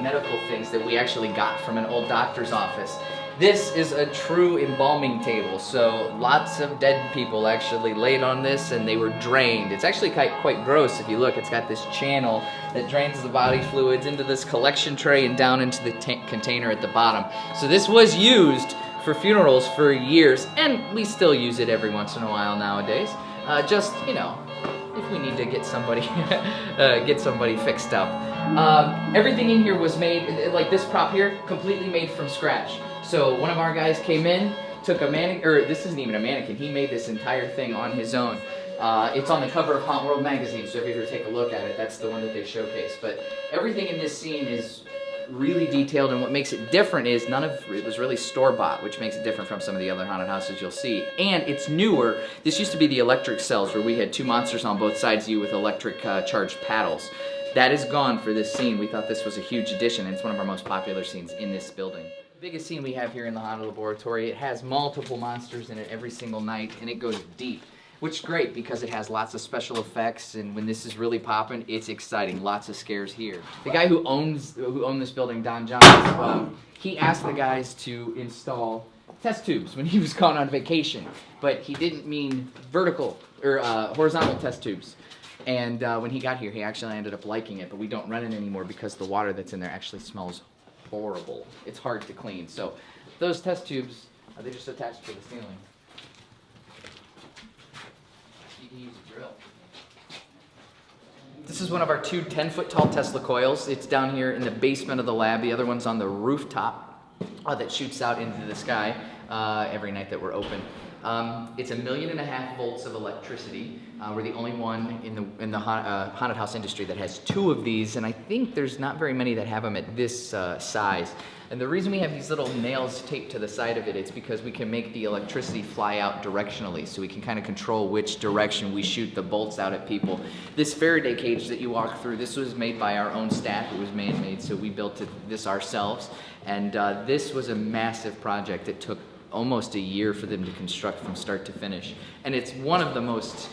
[SPEAKER 11] medical things that we actually got from an old doctor's office. This is a true embalming table, so lots of dead people actually laid on this and they were drained. It's actually quite gross if you look. It's got this channel that drains the body fluids into this collection tray and down into the container at the bottom. So this was used for funerals for years, and we still use it every once in a while nowadays. Just, you know, if we need to get somebody fixed up. Everything in here was made, like this prop here, completely made from scratch. So one of our guys came in, took a mannequin, or this isn't even a mannequin, he made this entire thing on his own. It's on the cover of Haunt World magazine, so if you ever take a look at it, that's the one that they showcase. But everything in this scene is really detailed, and what makes it different is none of it was really store-bought, which makes it different from some of the other haunted houses you'll see. And it's newer. This used to be the electric cells where we had 2 monsters on both sides of you with electric charged paddles. That is gone for this scene. We thought this was a huge addition, and it's one of our most popular scenes in this building. biggest scene we have here in the Haunted Laboratory, it has multiple monsters in it every single night, and it goes deep. Which is great because it has lots of special effects, and when this is really popping, it's exciting. Lots of scares here. The guy who owned this building, Don Johns, he asked the guys to install test tubes when he was gone on vacation, but he didn't mean vertical or horizontal test tubes. And when he got here, he actually ended up liking it, but we don't run it anymore because the water that's in there actually smells horrible. It's hard to clean. So those test tubes, they just attached to the ceiling. You can use a drill. This is one of our two 10-foot tall Tesla coils. It's down here in the basement of the lab. The other one's on the rooftop that shoots out into the sky every night that we're open. It's 1.5 million volts of electricity. We're the only one in the haunted house industry that has 2 of these, and I think there's not very many that have them at this size. And the reason we have these little nails taped to the side of it, it's because we can make the electricity fly out directionally, so we can kind of control which direction we shoot the bolts out at people. This Faraday cage that you walk through, this was made by our own staff. It was man-made, so we built this ourselves. And this was a massive project. It took almost a year for them to construct from start to finish. And it's one of the most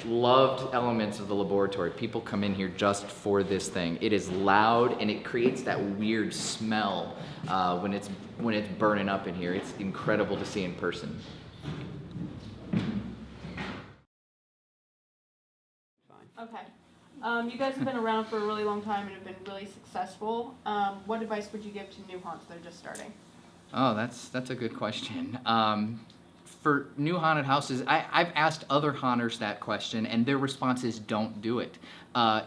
[SPEAKER 11] loved elements of the laboratory. People come in here just for this thing. It is loud and it creates that weird smell when it's burning up in here. It's incredible to see in person.
[SPEAKER 13] Okay. You guys have been around for a really long time and have been really successful. What advice would you give to new haunts that are just starting?
[SPEAKER 11] Oh, that's a good question. For new haunted houses, I've asked other haunters that question, and their response is don't do it.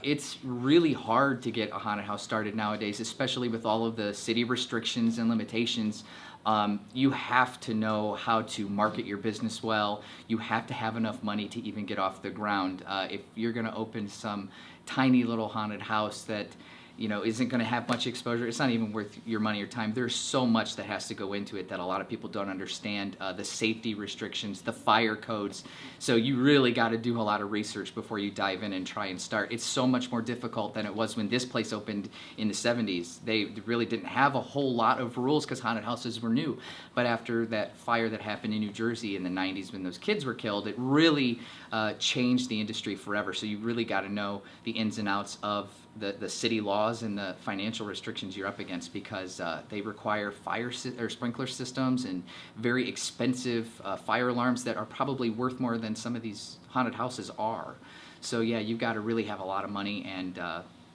[SPEAKER 11] It's really hard to get a haunted house started nowadays, especially with all of the city restrictions and limitations. You have to know how to market your business well. You have to have enough money to even get off the ground. If you're going to open some tiny little haunted house that isn't going to have much exposure, it's not even worth your money or time. There's so much that has to go into it that a lot of people don't understand. The safety restrictions, the fire codes. So you really got to do a lot of research before you dive in and try and start. It's so much more difficult than it was when this place opened in the 70s. They really didn't have a whole lot of rules because haunted houses were new. But after that fire that happened in New Jersey in the 90s when those kids were killed, it really changed the industry forever. So you really got to know the ins and outs of the city laws and the financial restrictions you're up against, because they require or sprinkler systems and very expensive fire alarms that are probably worth more than some of these haunted houses are. So yeah, you've got to really have a lot of money and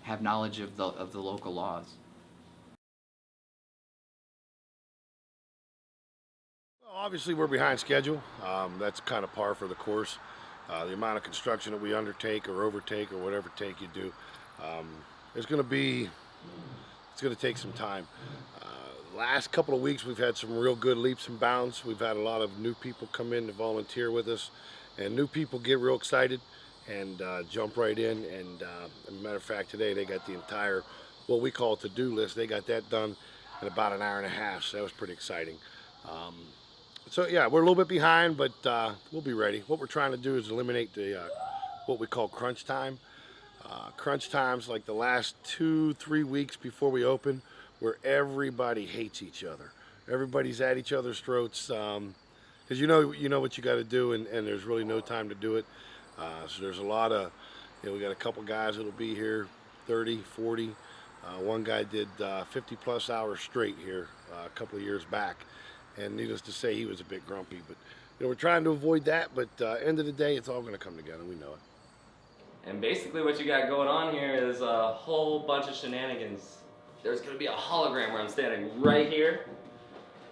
[SPEAKER 11] have knowledge of the local laws.
[SPEAKER 2] Obviously, we're behind schedule. That's kind of par for the course. The amount of construction that we undertake or overtake or whatever take you do, it's going to take some time. Last couple of weeks, we've had some real good leaps and bounds. We've had a lot of new people come in to volunteer with us, and new people get real excited and jump right in. And as a matter of fact, today they got the entire, what we call to-do list. They got that done in about an hour and a half, so that was pretty exciting. So yeah, we're a little bit behind, but we'll be ready. What we're trying to do is eliminate the what we call crunch time. Crunch time's like the last 2-3 weeks before we open, where everybody hates each other. Everybody's at each other's throats, because you know what you got to do, and there's really no time to do it. So there's a lot of, we got a couple guys that'll be here 30, 40. One guy did 50 plus hours straight here a couple of years back, and needless to say, he was a bit grumpy. But we're trying to avoid that, but end of the day, it's all going to come together. We know it.
[SPEAKER 6] And basically what you got going on here is a whole bunch of shenanigans. There's going to be a hologram where I'm standing right here.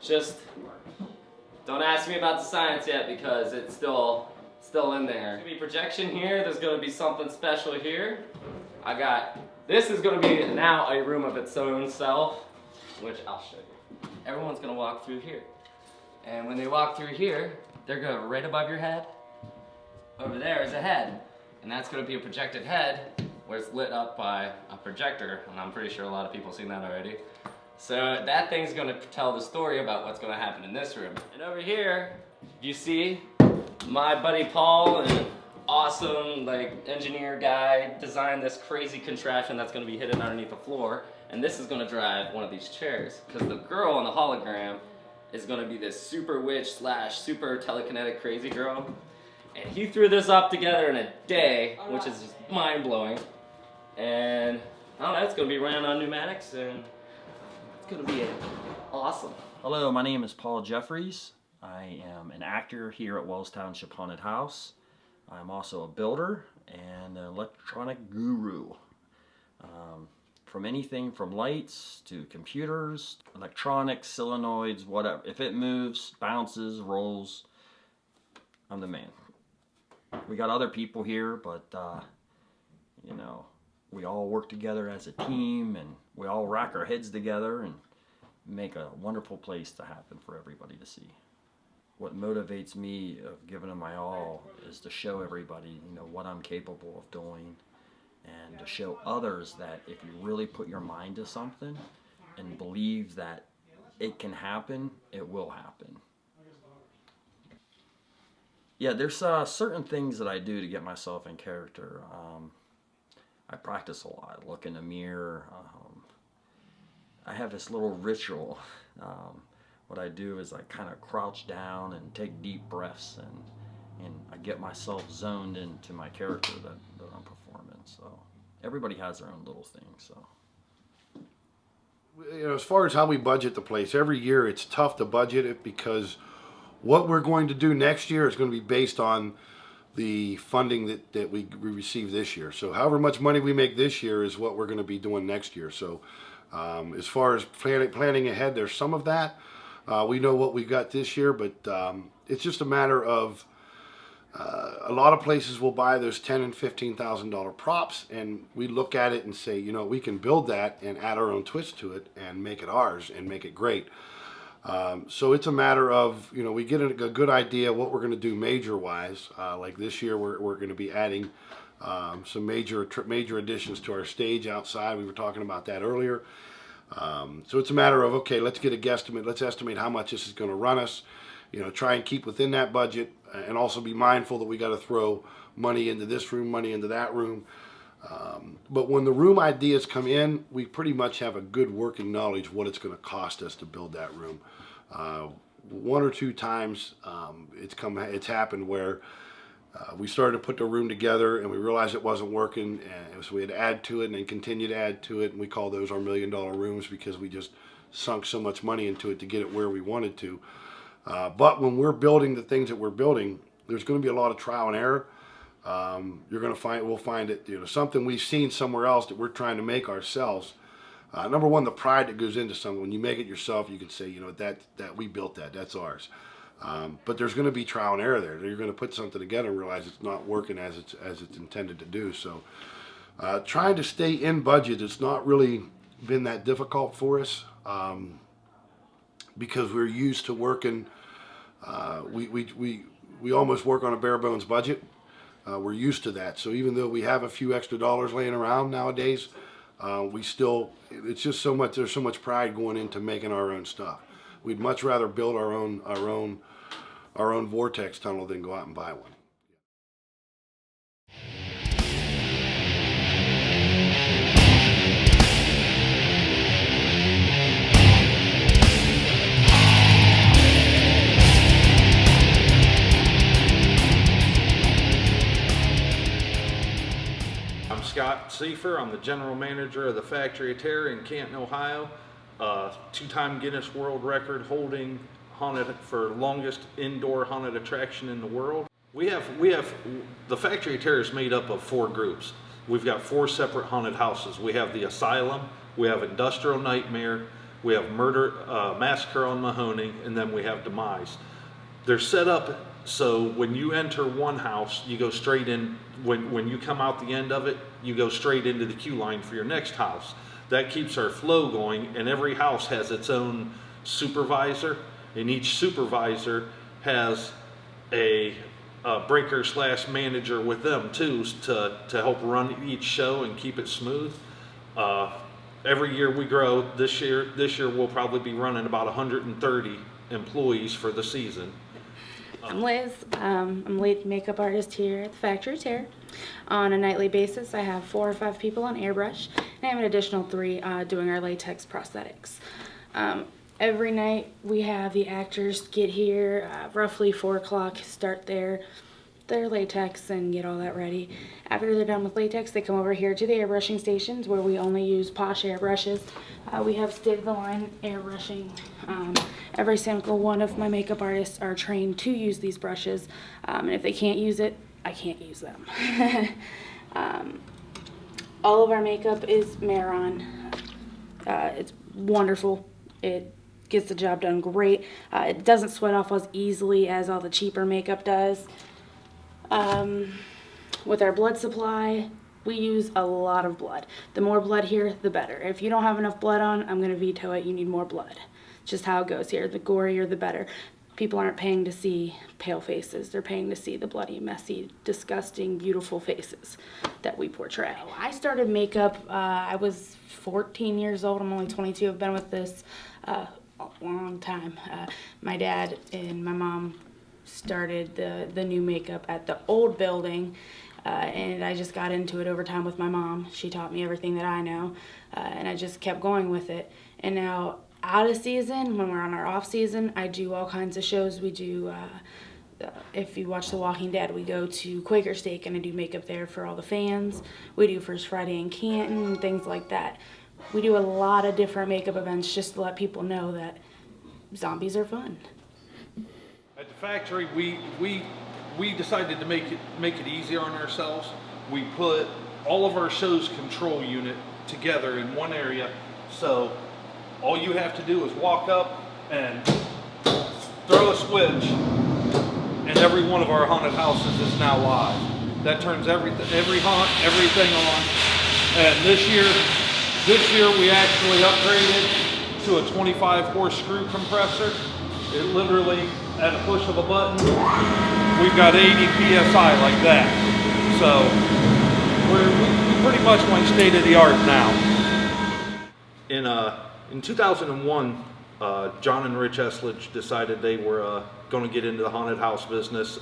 [SPEAKER 6] Just don't ask me about the science yet because it's still in there. There's going to be projection here. There's going to be something special here. This is going to be now a room of its own self, which I'll show you. Everyone's going to walk through here. And when they walk through here, they're going to go right above your head. Over there is a head. And that's going to be a projected head where it's lit up by a projector, and I'm pretty sure a lot of people have seen that already. So that thing's going to tell the story about what's going to happen in this room. And over here, you see my buddy Paul, an awesome engineer guy, designed this crazy contraption that's going to be hidden underneath the floor. And this is gonna drive one of these chairs, because the girl on the hologram is gonna be this super witch / super telekinetic crazy girl. And he threw this up together in a day, which is just mind-blowing. And I don't know, it's gonna be ran on pneumatics, and it's gonna be awesome.
[SPEAKER 14] Hello, my name is Paul Jefferies. I am an actor here at Wells Township Haunted House. I'm also a builder and an electronic guru. From anything from lights to computers, electronics, solenoids, whatever. If it moves, bounces, rolls, I'm the man. We got other people here, but you know, we all work together as a team, and we all rack our heads together and make a wonderful place to happen for everybody to see. What motivates me of giving it my all is to show everybody, you know, what I'm capable of doing, and to show others that if you really put your mind to something and believe that it can happen, it will happen. Yeah, there's certain things that I do to get myself in character. I practice a lot. I look in the mirror. I have this little ritual. What I do is I kind of crouch down and take deep breaths, and I get myself zoned into my character that I'm performing. So everybody has their own little thing. So,
[SPEAKER 2] you know, as far as how we budget the place, every year it's tough to budget it because what we're going to do next year is going to be based on the funding that we receive this year. So however much money we make this year is what we're going to be doing next year. So as far as planning ahead, there's some of that. We know what we got this year, but it's just a matter of a lot of places will buy those $10,000 and $15,000 props, and we look at it and say, you know, we can build that and add our own twist to it and make it ours and make it great. So it's a matter of, you know, we get a good idea what we're going to do major-wise. Like this year, we're going to be adding some major additions to our stage outside. We were talking about that earlier. So it's a matter of, okay, let's get a guesstimate. Let's estimate how much this is going to run us. You know, try and keep within that budget, and also be mindful that we got to throw money into this room, money into that room. But when the room ideas come in, we pretty much have a good working knowledge what it's going to cost us to build that room. One or two times it's happened where we started to put the room together and we realized it wasn't working, and so we had to add to it and then continue to add to it, and we call those our $1 million rooms because we just sunk so much money into it to get it where we wanted to. But when we're building the things that we're building, there's going to be a lot of trial and error. We'll find it, you know, something we've seen somewhere else that we're trying to make ourselves. Number one, the pride that goes into something. When you make it yourself, you can say, you know, that we built that's ours. But there's going to be trial and error there. You're going to put something together and realize it's not working as it's intended to do. So trying to stay in budget, it's not really been that difficult for us. Because we're used to working, we almost work on a bare bones budget. We're used to that. So even though we have a few extra dollars laying around nowadays, it's just so much. There's so much pride going into making our own stuff. We'd much rather build our own vortex tunnel than go out and buy one.
[SPEAKER 15] Scott Seifer. I'm the general manager of the Factory of Terror in Canton, Ohio. Two-time Guinness World Record holding for longest indoor haunted attraction in the world. We have the Factory of Terror is made up of 4 groups. We've got 4 separate haunted houses. We have the Asylum, we have Industrial Nightmare, we have Massacre on Mahoning, and then we have Demise. They're set up so when you enter one house, you go straight in. When you come out the end of it, you go straight into the queue line for your next house. That keeps our flow going, and every house has its own supervisor, and each supervisor has a breaker / manager with them too to help run each show and keep it smooth. Every year we grow. This year we'll probably be running about 130 employees for the season.
[SPEAKER 8] I'm Liz. I'm lead makeup artist here at the Factory of Terror. On a nightly basis, I have 4 or 5 people on airbrush,
[SPEAKER 16] and I have an additional 3 doing our latex prosthetics. Every night we have the actors get here, roughly 4 o'clock, start their latex and get all that ready. After they're done with latex, they come over here to the airbrushing stations where we only use Posh airbrushes. We have state-of-the-line airbrushing. Every single one of my makeup artists are trained to use these brushes, and if they can't use it, I can't use them. All of our makeup is Maron. It's wonderful. It gets the job done great. It doesn't sweat off as easily as all the cheaper makeup does. With our blood supply, we use a lot of blood. The more blood here, the better. If you don't have enough blood on, I'm gonna veto it. You need more blood. It's just how it goes here. The gorier, the better. People aren't paying to see pale faces. They're paying to see the bloody, messy, disgusting, beautiful faces that we portray. I started makeup, I was 14 years old. I'm only 22. I've been with this a long time. My dad and my mom started the new makeup at the old building, and I just got into it over time with my mom. She taught me everything that I know, and I just kept going with it. And now, out of season, when we're on our off season, I do all kinds of shows. We do, if you watch The Walking Dead, we go to Quaker Steak and I do makeup there for all the fans. We do First Friday in Canton and things like that. We do a lot of different makeup events just to let people know that zombies are fun.
[SPEAKER 15] At the factory, we decided to make it easier on ourselves. We put all of our show's control unit together in one area, so all you have to do is walk up and throw a switch, and every one of our haunted houses is now live. That turns everything on. And this year we actually upgraded to a 25 horse screw compressor. It literally, at a push of a button, we've got 80 PSI like that. So we pretty much went state of the art now. In 2001, John and Rich Esledge decided they were going to get into the haunted house business.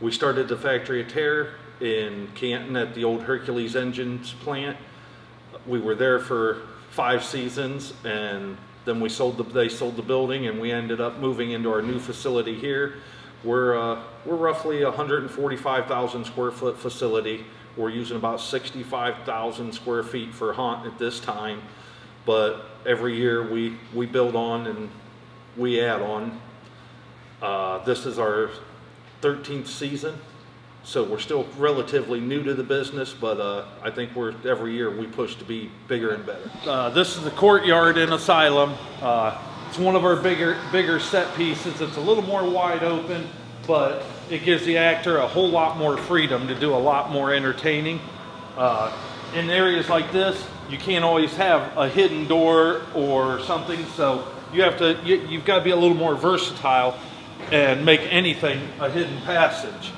[SPEAKER 15] We started the Factory of Terror in Canton at the old Hercules Engines plant. We were there for 5 seasons, and then they sold the building, and we ended up moving into our new facility here. We're roughly 145,000 square foot facility. We're using about 65,000 square feet for haunt at this time, but every year we build on and we add on. This is our 13th season, so we're still relatively new to the business, but I think every year we push to be bigger and better. This is the courtyard in Asylum. It's one of our bigger set pieces. It's a little more wide open, but it gives the actor a whole lot more freedom to do a lot more entertaining. In areas like this, you can't always have a hidden door or something, so you've got to be a little more versatile and make anything a hidden passage.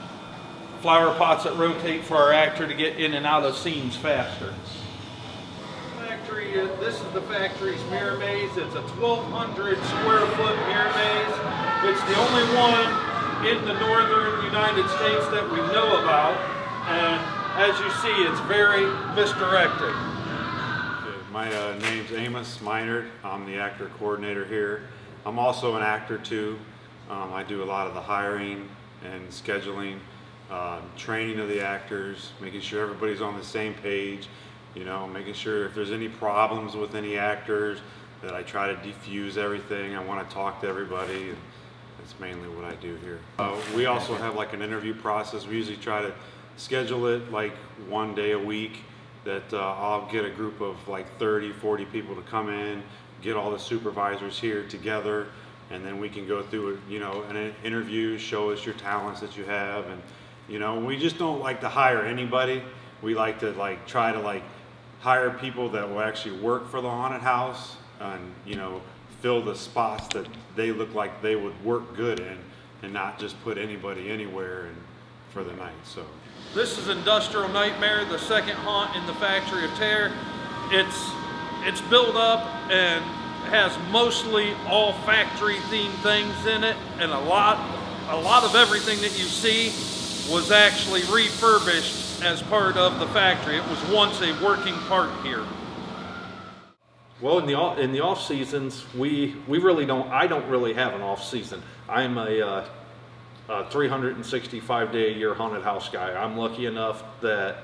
[SPEAKER 15] Flower pots that rotate for our actor to get in and out of scenes faster. This is the factory's mirror maze. It's a 1,200 square foot mirror maze. It's the only one in the northern United States that we know about, and as you see, it's very misdirected.
[SPEAKER 17] My name's Amos Meinert. I'm the actor coordinator here. I'm also an actor too. I do a lot of the hiring and scheduling, training of the actors, making sure everybody's on the same page, making sure if there's any problems with any actors that I try to defuse everything. I want to talk to everybody, and that's mainly what I do here. We also have like an interview process. We usually try to schedule it like 1 day a week, that I'll get a group of like 30, 40 people to come in, get all the supervisors here together, and then we can go through an interview, show us your talents that you have. And we just don't like to hire anybody. We like to try to hire people that will actually work for the haunted house and fill the spots that they look like they would work good in, and not just put anybody anywhere and for the night. So
[SPEAKER 15] this is Industrial Nightmare, the second haunt in the Factory of Terror. It's built up and has mostly all factory themed things in it, and a lot of everything that you see was actually refurbished as part of the factory. It was once a working part here. Well, in the off seasons, we really don't. I don't really have an off season. I'm a 365-day a year haunted house guy. I'm lucky enough that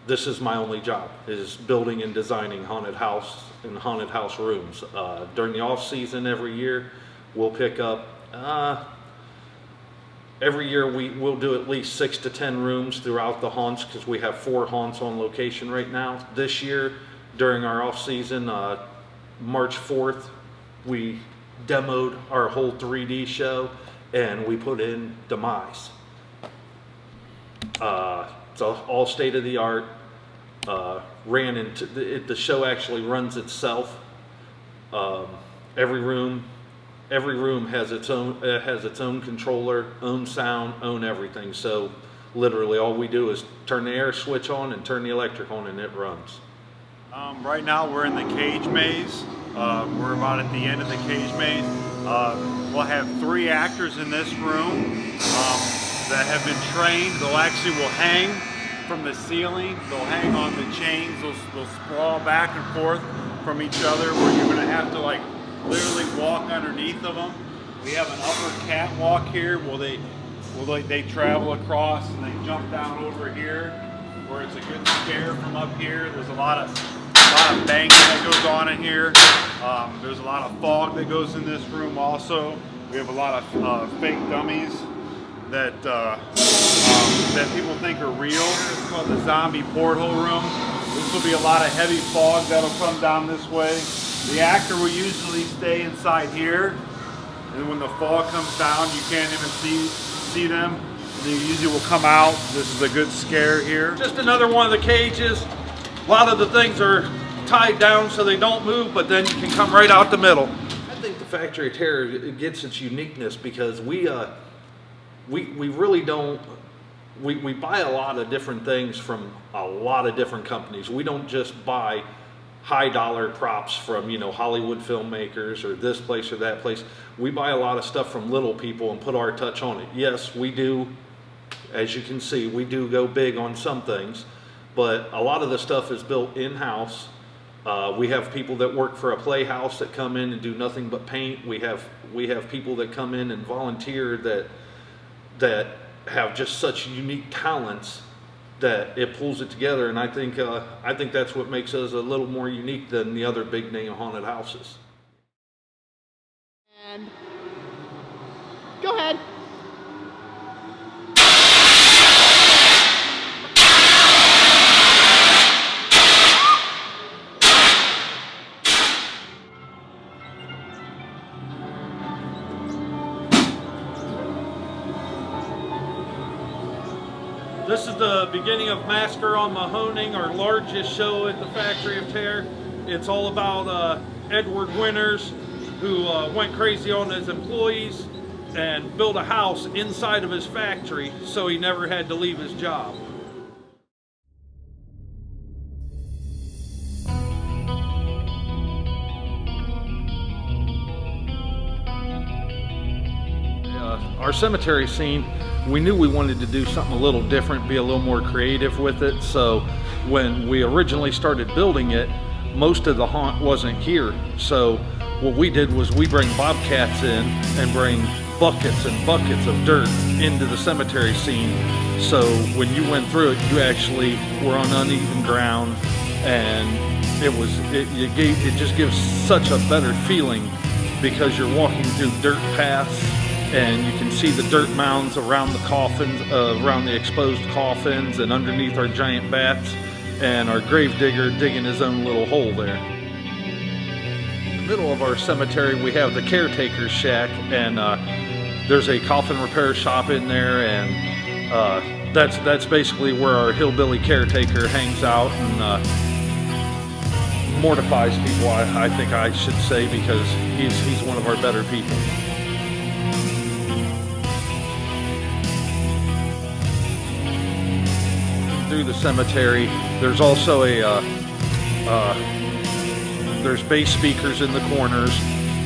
[SPEAKER 15] this is my only job, is building and designing haunted house and haunted house rooms. During the off season, every year we'll pick up. Every year we'll do at least 6 to 10 rooms throughout the haunts, because we have 4 haunts on location right now. This year, during our off season, March 4th, we demoed our whole 3D show and we put in Demise. It's all state of the art. Ran into the show actually runs itself. Every room has its own controller, own sound, own everything. So literally all we do is turn the air switch on and turn the electric on, and it runs.
[SPEAKER 17] Right now we're in the cage maze. We're about at the end of the cage maze. We'll have 3 actors in this room that have been trained. They'll will hang from the ceiling. They'll hang on the chains. They'll sprawl back and forth from each other, where you're going to have to like literally walk underneath of them. We have an upper catwalk here where they travel across and they jump down over here, where it's a good scare from up here. There's a lot of banging that goes on in here. There's a lot of fog that goes in this room also. We have a lot of fake dummies that people think are real. It's called the zombie porthole room. This will be a lot of heavy fog that'll come down this way. The actor will usually stay inside here, and when the fog comes down, you can't even see them. They usually will come out. This is a good scare here.
[SPEAKER 15] Just another one of the cages. A lot of the things are tied down so they don't move, but then you can come right out the middle. I think the Factory of Terror gets its uniqueness because we really don't. We buy a lot of different things from a lot of different companies. We don't just buy high dollar props from, you know, Hollywood filmmakers or this place or that place. We buy a lot of stuff from little people and put our touch on it. Yes, we do, as you can see, we do go big on some things, but a lot of the stuff is built in-house. We have people that work for a playhouse that come in and do nothing but paint. We have people that come in and volunteer that have just such unique talents that it pulls it together, and I think that's what makes us a little more unique than the other big name haunted houses.
[SPEAKER 13] And go ahead.
[SPEAKER 15] This is the beginning of Massacre on Mahoning, our largest show at the Factory of Terror. It's all about Edward Winters, who went crazy on his employees and built a house inside of his factory so he never had to leave his job. Our cemetery scene, we knew we wanted to do something a little different, be a little more creative with it. So when we originally started building it, most of the haunt wasn't here. So what we did was we bring bobcats in and bring buckets and buckets of dirt into the cemetery scene. So when you went through it, you actually were on uneven ground, and it just gives such a better feeling because you're walking through dirt paths. And you can see the dirt mounds around the coffins, around the exposed coffins, and underneath our giant bats, and our grave digger digging his own little hole there. In the middle of our cemetery, we have the caretaker's shack, and there's a coffin repair shop in there, and that's basically where our hillbilly caretaker hangs out and mortifies people, I think I should say, because he's one of our better people. Through the cemetery, there's also there's bass speakers in the corners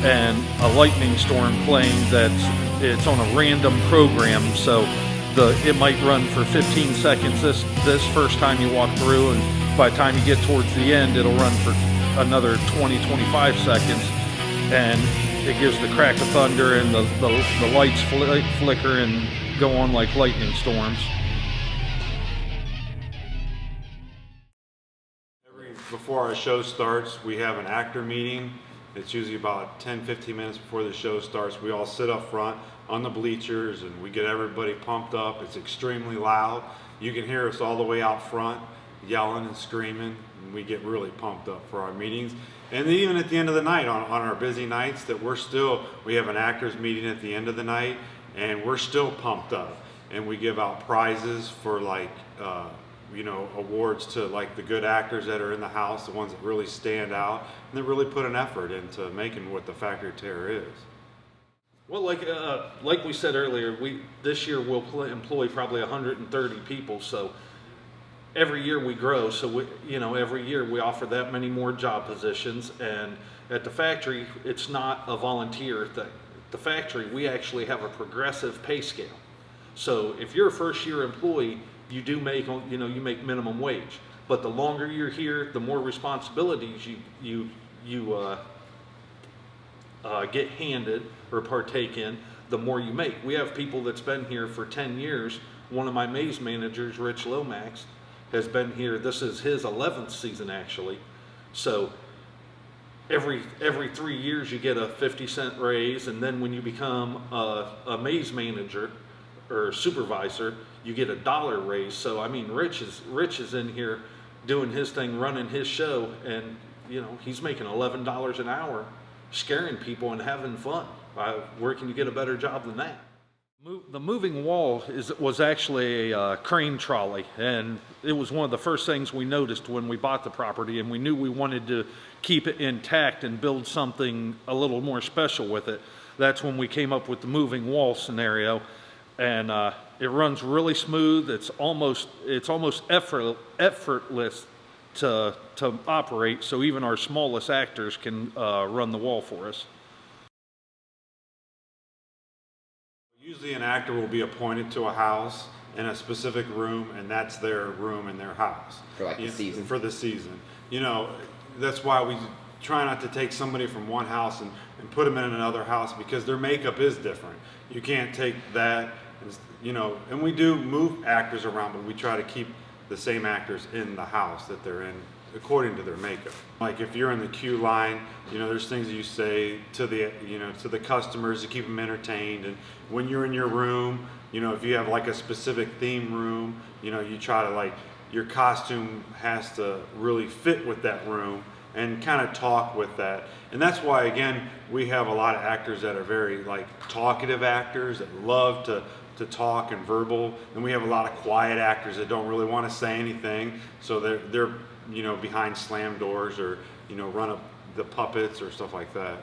[SPEAKER 15] and a lightning storm playing it's on a random program. So it might run for 15 seconds this first time you walk through, and by the time you get towards the end, it'll run for another 20-25 seconds, and it gives the crack of thunder and the lights flicker and go on like lightning storms.
[SPEAKER 17] Before our show starts, we have an actor meeting. It's usually about 10-15 minutes before the show starts. We all sit up front on the bleachers and we get everybody pumped up. It's extremely loud. You can hear us all the way out front yelling and screaming, and we get really pumped up for our meetings. And even at the end of the night, on our busy nights, that we have an actors meeting at the end of the night, and we're still pumped up. And we give out prizes for like, awards to like the good actors that are in the house, the ones that really stand out and that really put an effort into making what the Factory of Terror is.
[SPEAKER 15] Well, like we said earlier, this year we'll employ probably 130 people. So every year we grow. So every year we offer that many more job positions. And at the factory, it's not a volunteer thing. At the factory, we actually have a progressive pay scale. So if you're a first-year employee, you do make, you make minimum wage. But the longer you're here, the more responsibilities you get handed or partake in, the more you make. We have people that's been here for 10 years. One of my maze managers, Rich Lomax, has been here. This is his 11th season, actually. So every 3 years you get a 50-cent raise, and then when you become a maze manager or supervisor, you get a $1 raise. So I mean, Rich is in here doing his thing, running his show, and he's making $11 an hour, scaring people and having fun. Where can you get a better job than that? The moving wall was actually a crane trolley, and it was one of the first things we noticed when we bought the property, and we knew we wanted to keep it intact and build something a little more special with it. That's when we came up with the moving wall scenario, and it runs really smooth. It's almost effortless to operate, so even our smallest actors can run the wall for us.
[SPEAKER 17] Usually an actor will be appointed to a house in a specific room, and that's their room in their house.
[SPEAKER 18] For like the season?
[SPEAKER 17] For the season. That's why we try not to take somebody from one house and put them in another house, because their makeup is different. You can't take that, and we do move actors around, but we try to keep the same actors in the house that they're in according to their makeup. Like if you're in the queue line, there's things that you say to the customers to keep them entertained. And when you're in your room, if you have like a specific theme room, you try to your costume has to really fit with that room and kind of talk with that. And that's why, again, we have a lot of actors that are very talkative actors that love to talk and verbal, and we have a lot of quiet actors that don't really want to say anything, so they're behind slam doors or run up the puppets or stuff like that.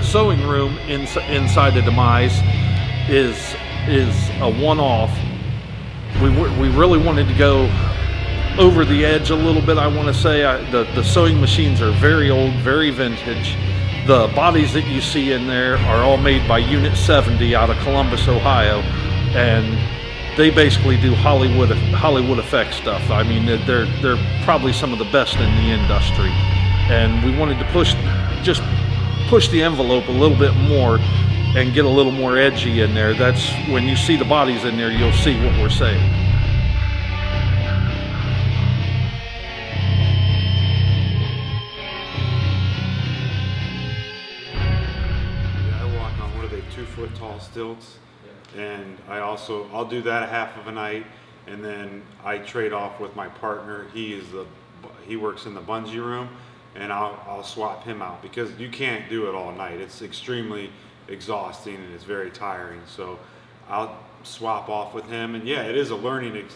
[SPEAKER 15] Sewing room inside the Demise is a one-off. We really wanted to go over the edge a little bit. I want to say the sewing machines are very old, very vintage. The bodies that you see in there are all made by Unit 70 out of Columbus, Ohio, and they basically do Hollywood effect stuff. I mean, they're probably some of the best in the industry, and we wanted to push the envelope a little bit more and get a little more edgy in there. That's when you see the bodies in there, you'll see what we're saying.
[SPEAKER 17] I walk on, 2-foot tall stilts, and I'll do that half of a night, and then I trade off with my partner. He works in the bungee room, and I'll swap him out, because you can't do it all night. It's extremely exhausting and it's very tiring. So I'll swap off with him, and yeah, it is a learning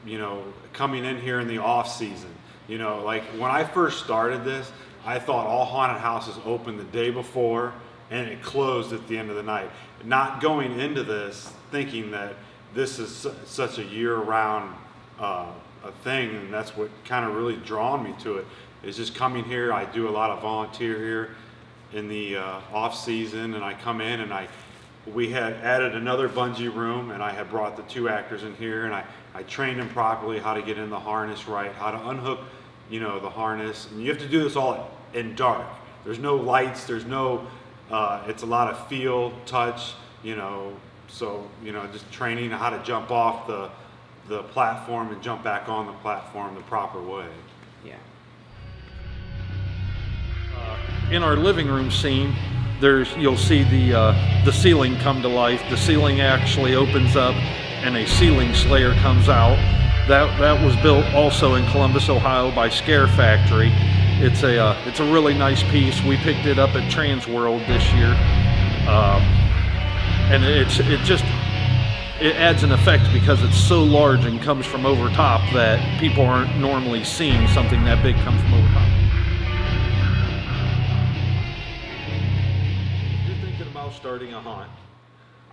[SPEAKER 17] you know, coming in here in the off season. You know, like when I first started this, I thought all haunted houses opened the day before and it closed at the end of the night. Not going into this thinking that this is such a year-round a thing, and that's what kind of really drawn me to it, is just coming here. I do a lot of volunteer here in the off season, and I come in and we had added another bungee room, and I had brought the 2 actors in here, and I trained them properly how to get in the harness right, how to unhook, you know, the harness. And you have to do this all in dark. There's no lights, there's no, it's a lot of feel, touch, you know, so, you know, just training how to jump off the platform and jump back on the platform the proper way.
[SPEAKER 5] Yeah.
[SPEAKER 15] In our living room scene, you'll see the ceiling come to life. The ceiling actually opens up and a ceiling slayer comes out. That was built also in Columbus, Ohio by Scare Factory. It's a really nice piece. We picked it up at Transworld this year, and it adds an effect because it's so large and comes from over top that people aren't normally seeing something that big come from over top. Starting a haunt,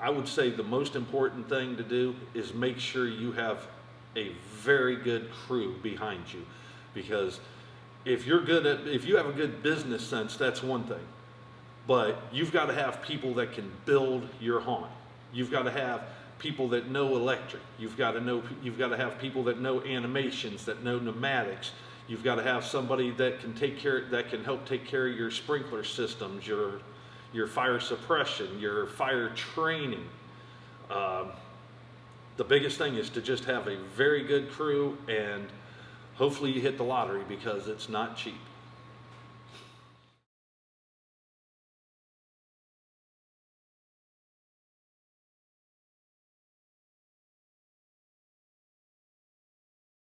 [SPEAKER 15] I would say the most important thing to do is make sure you have a very good crew behind you, because if you have a good business sense, that's one thing, but you've got to have people that can build your haunt. You've got to have people that know electric. You've got to have people that know animations, that know pneumatics. You've got to have somebody that can help take care of your sprinkler systems, your fire suppression, your fire training. The biggest thing is to just have a very good crew, and hopefully you hit the lottery, because it's not cheap.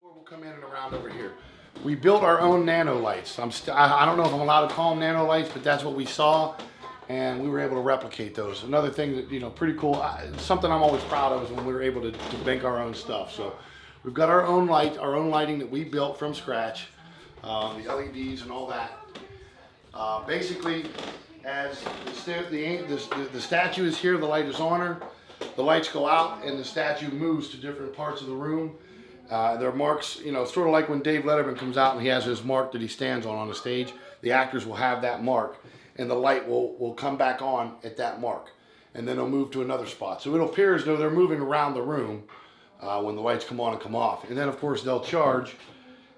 [SPEAKER 2] We'll come in and around over here. We built our own nano lights. I don't know if I'm allowed to call them nano lights, but that's what we saw. And we were able to replicate those. Another thing that, you know, pretty cool, something I'm always proud of is when we were able to make our own stuff. So we've got our own lighting that we built from scratch, the LEDs and all that. Basically, as the statue is here, the light is on her, the lights go out and the statue moves to different parts of the room. There are marks, you know, sort of like when Dave Letterman comes out and he has his mark that he stands on the stage, the actors will have that mark. And the light will come back on at that mark, and then they'll move to another spot. So it'll appear as though they're moving around the room when the lights come on and come off. And then of course they'll charge,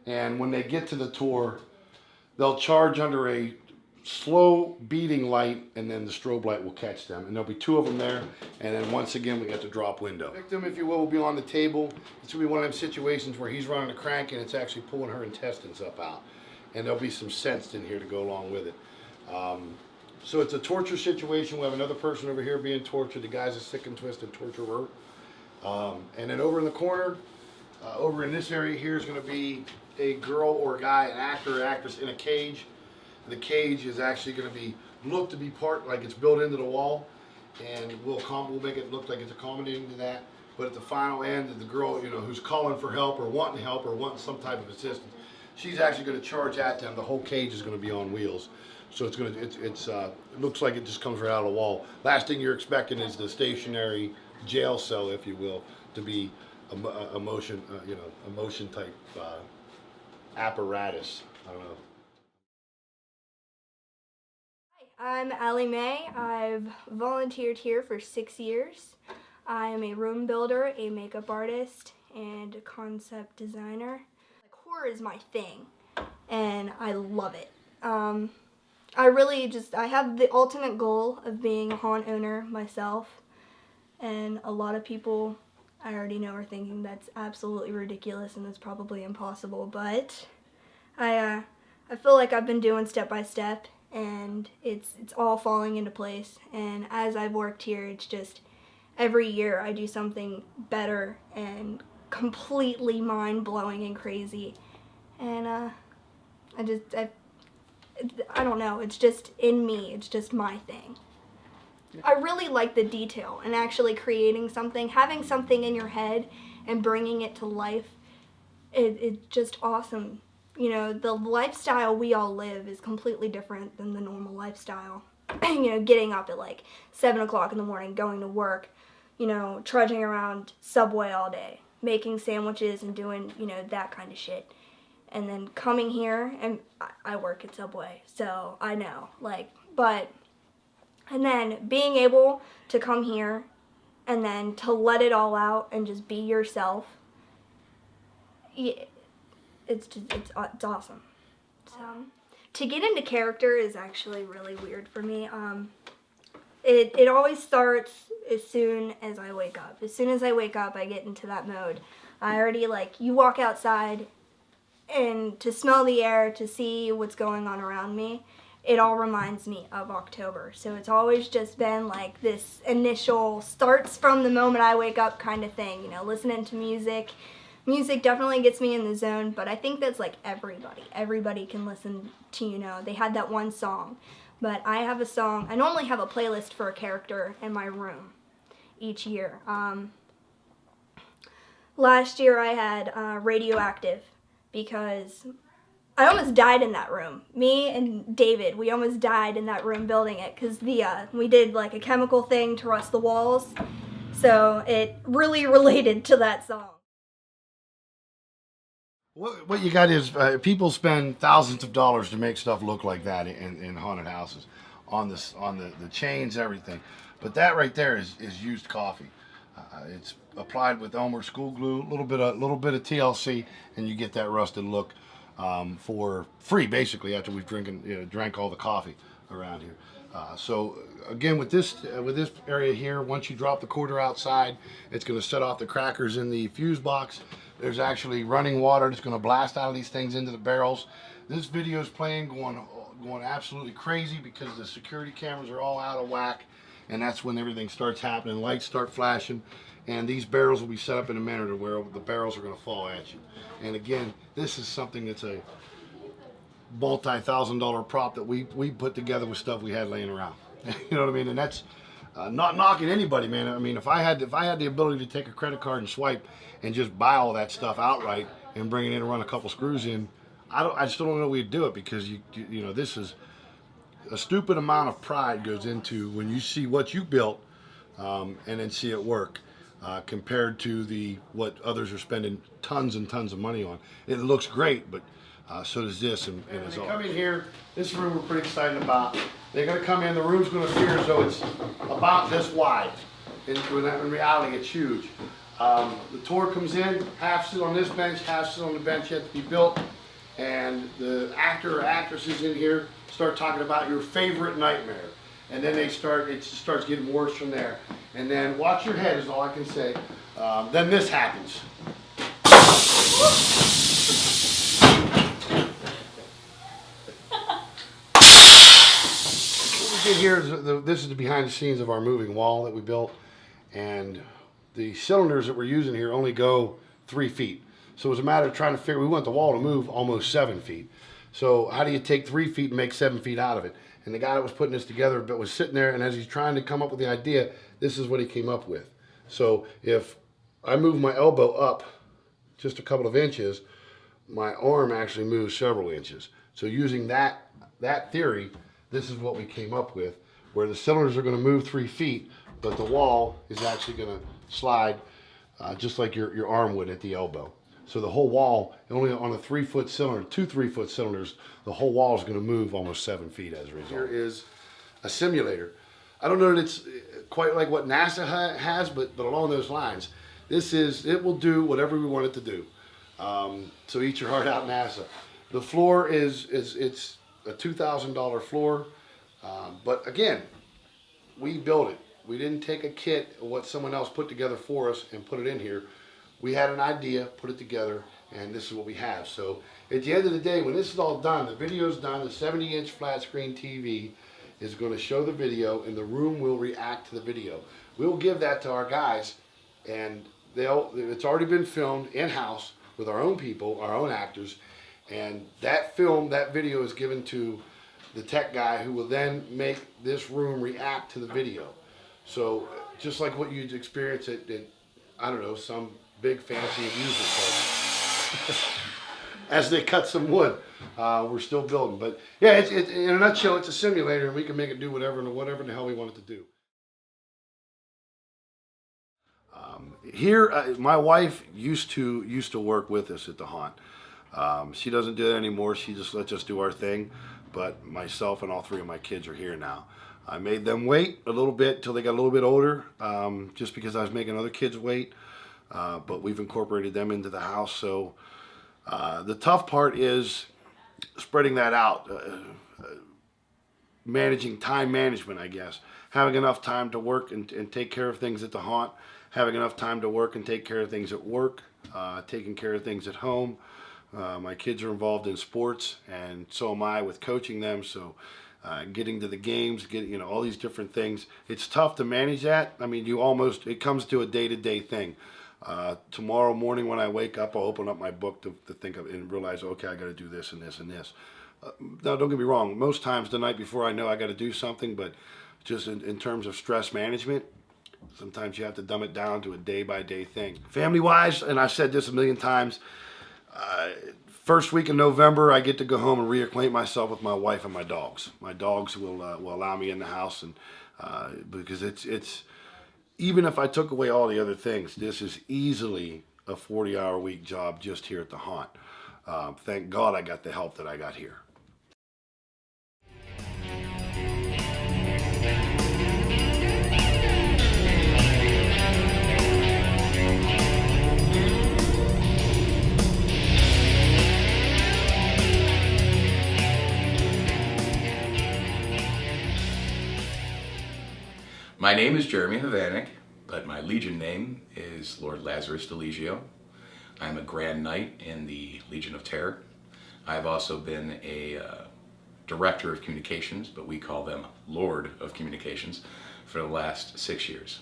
[SPEAKER 2] and when they get to the tour, they'll charge under a slow beating light, and then the strobe light will catch them. And there'll be 2 of them there, and then once again we got the drop window. The victim, if you will be on the table. It's gonna be one of them situations where he's running a crank and it's actually pulling her intestines up out. And there'll be some scents in here to go along with it. So it's a torture situation. We have another person over here being tortured. The guy's a sick and twisted torturer. And then over in the corner, over in this area here is going to be a girl or a guy, an actor or actress in a cage. The cage is actually going to look to be part, like it's built into the wall, and we'll make it look like it's accommodating to that. But at the final end, the girl, you know, who's calling for help or wanting some type of assistance, she's actually going to charge at them. The whole cage is going to be on wheels. So it looks like it just comes right out of the wall. Last thing you're expecting is the stationary jail cell, if you will, to be a motion type apparatus. I don't know.
[SPEAKER 7] Hi, I'm Allie Mae. I've volunteered here for 6 years. I am a room builder, a makeup artist, and a concept designer. Like, horror is my thing, and I love it. I have the ultimate goal of being a haunt owner myself, and a lot of people I already know are thinking that's absolutely ridiculous and that's probably impossible, but I feel like I've been doing step by step, and it's all falling into place. And as I've worked here, it's just every year I do something better and completely mind-blowing and crazy, and I don't know, it's just in me, it's just my thing. I really like the detail and actually creating something, having something in your head and bringing it to life it's just awesome. You know, the lifestyle we all live is completely different than the normal lifestyle. You know, getting up at like 7 o'clock in the morning, going to work, you know, trudging around Subway all day, making sandwiches and doing, you know, that kind of shit. And then coming here, and I work at Subway, so I know, like, and then being able to come here and then to let it all out and just be yourself, it's awesome. So, to get into character is actually really weird for me. It always starts as soon as I wake up. As soon as I wake up, I get into that mode. I already, like, you walk outside and to smell the air, to see what's going on around me, it all reminds me of October. So it's always just been like this initial starts from the moment I wake up kind of thing, you know, listening to music. Music definitely gets me in the zone, but I think that's like everybody. Everybody can listen to, you know, they had that one song. But I have a song, I normally have a playlist for a character in my room each year. Last year I had Radioactive because I almost died in that room. Me and David, we almost died in that room building it because we did like a chemical thing to rust the walls. So it really related to that song.
[SPEAKER 2] What you got is people spend thousands of dollars to make stuff look like that in haunted houses, on the chains, everything. But that right there is used coffee. It's applied with Elmer school glue, a little bit of TLC, and you get that rusted look for free, basically, after we've drank all the coffee around here. So again, with this area here, once you drop the quarter outside, it's going to set off the crackers in the fuse box. There's actually running water that's going to blast out of these things into the barrels. This video is playing, going absolutely crazy because the security cameras are all out of whack, and that's when everything starts happening. Lights start flashing, and these barrels will be set up in a manner to where the barrels are going to fall at you. And again, this is something that's a multi-$1,000 prop that we put together with stuff we had laying around. You know what I mean? And that's not knocking anybody, man. I mean, if I had the ability to take a credit card and swipe and just buy all that stuff outright and bring it in and run a couple screws in, I still don't know we'd do it, because you know, this is a stupid amount of pride goes into when you see what you built and then see it work compared to what others are spending tons and tons of money on. It looks great, but so does this, and it's all. Come in here. This room we're pretty excited about. They're going to come in. The room's going to appear as though it's about this wide. In reality, it's huge. The tour comes in. Half sit on this bench, half sit on the bench yet to be built. And the actor or actresses in here start talking about your favorite nightmare. And then it starts getting worse from there. And then watch your head is all I can say. Then this happens. What we did here is this is the behind the scenes of our moving wall that we built. And the cylinders that we're using here only go 3 feet. So it was a matter of trying to figure, we want the wall to move almost 7 feet. So how do you take 3 feet and make 7 feet out of it? And the guy that was putting this together but was sitting there, and as he's trying to come up with the idea, this is what he came up with. So if I move my elbow up just a couple of inches, my arm actually moves several inches. So using that theory, this is what we came up with, where the cylinders are going to move 3 feet, but the wall is actually going to slide just like your arm would at the elbow. So the whole wall, only on a 3-foot cylinder, 2 3-foot cylinders, the whole wall is going to move almost 7 feet as a result. Here is a simulator. I don't know that it's quite like what NASA has, but along those lines. It will do whatever we want it to do. So eat your heart out, NASA. The floor it's a $2,000 floor, but again, we built it. We didn't take a kit of what someone else put together for us and put it in here. We had an idea, put it together, and this is what we have. So at the end of the day, when this is all done, the video's done, the 70-inch flat screen TV is going to show the video, and the room will react to the video. We'll give that to our guys, and it's already been filmed in-house with our own people, our own actors, and that video is given to the tech guy who will then make this room react to the video. So just like what you'd experience at I don't know, some big fancy amusement park. as they cut some wood. We're still building, but yeah, it's in a nutshell, it's a simulator, and we can make it do whatever the hell we want it to do. Here, my wife used to work with us at the haunt. She doesn't do that anymore. She just lets us do our thing. But myself and all three of my kids are here now. I made them wait a little bit till they got a little bit older, just because I was making other kids wait. But we've incorporated them into the house. So the tough part is spreading that out, managing time management, I guess. Having enough time to work and take care of things at the haunt, having enough time to work and take care of things at work, taking care of things at home. My kids are involved in sports, and so am I with coaching them. So getting to the games, getting all these different things. It's tough to manage that. I mean, it comes to a day-to-day thing. Tomorrow morning when I wake up, I'll open up my book to think of and realize, okay, I got to do this and this and this. Now, don't get me wrong. Most times the night before, I know I got to do something, but just in terms of stress management, sometimes you have to dumb it down to a day-by-day thing. Family-wise, and I've said this a million times, first week in November, I get to go home and reacquaint myself with my wife and my dogs. My dogs will allow me in the house, and because it's even if I took away all the other things, this is easily a 40-hour-week job just here at the haunt. Thank God I got the help that I got here.
[SPEAKER 18] My name is Jerry Vayne, but my Legion name is Lord Lazarus Deligio. I'm a Grand Knight in the Legion of Terror. I've also been a Director of Communications, but we call them Lord of Communications, for the last 6 years.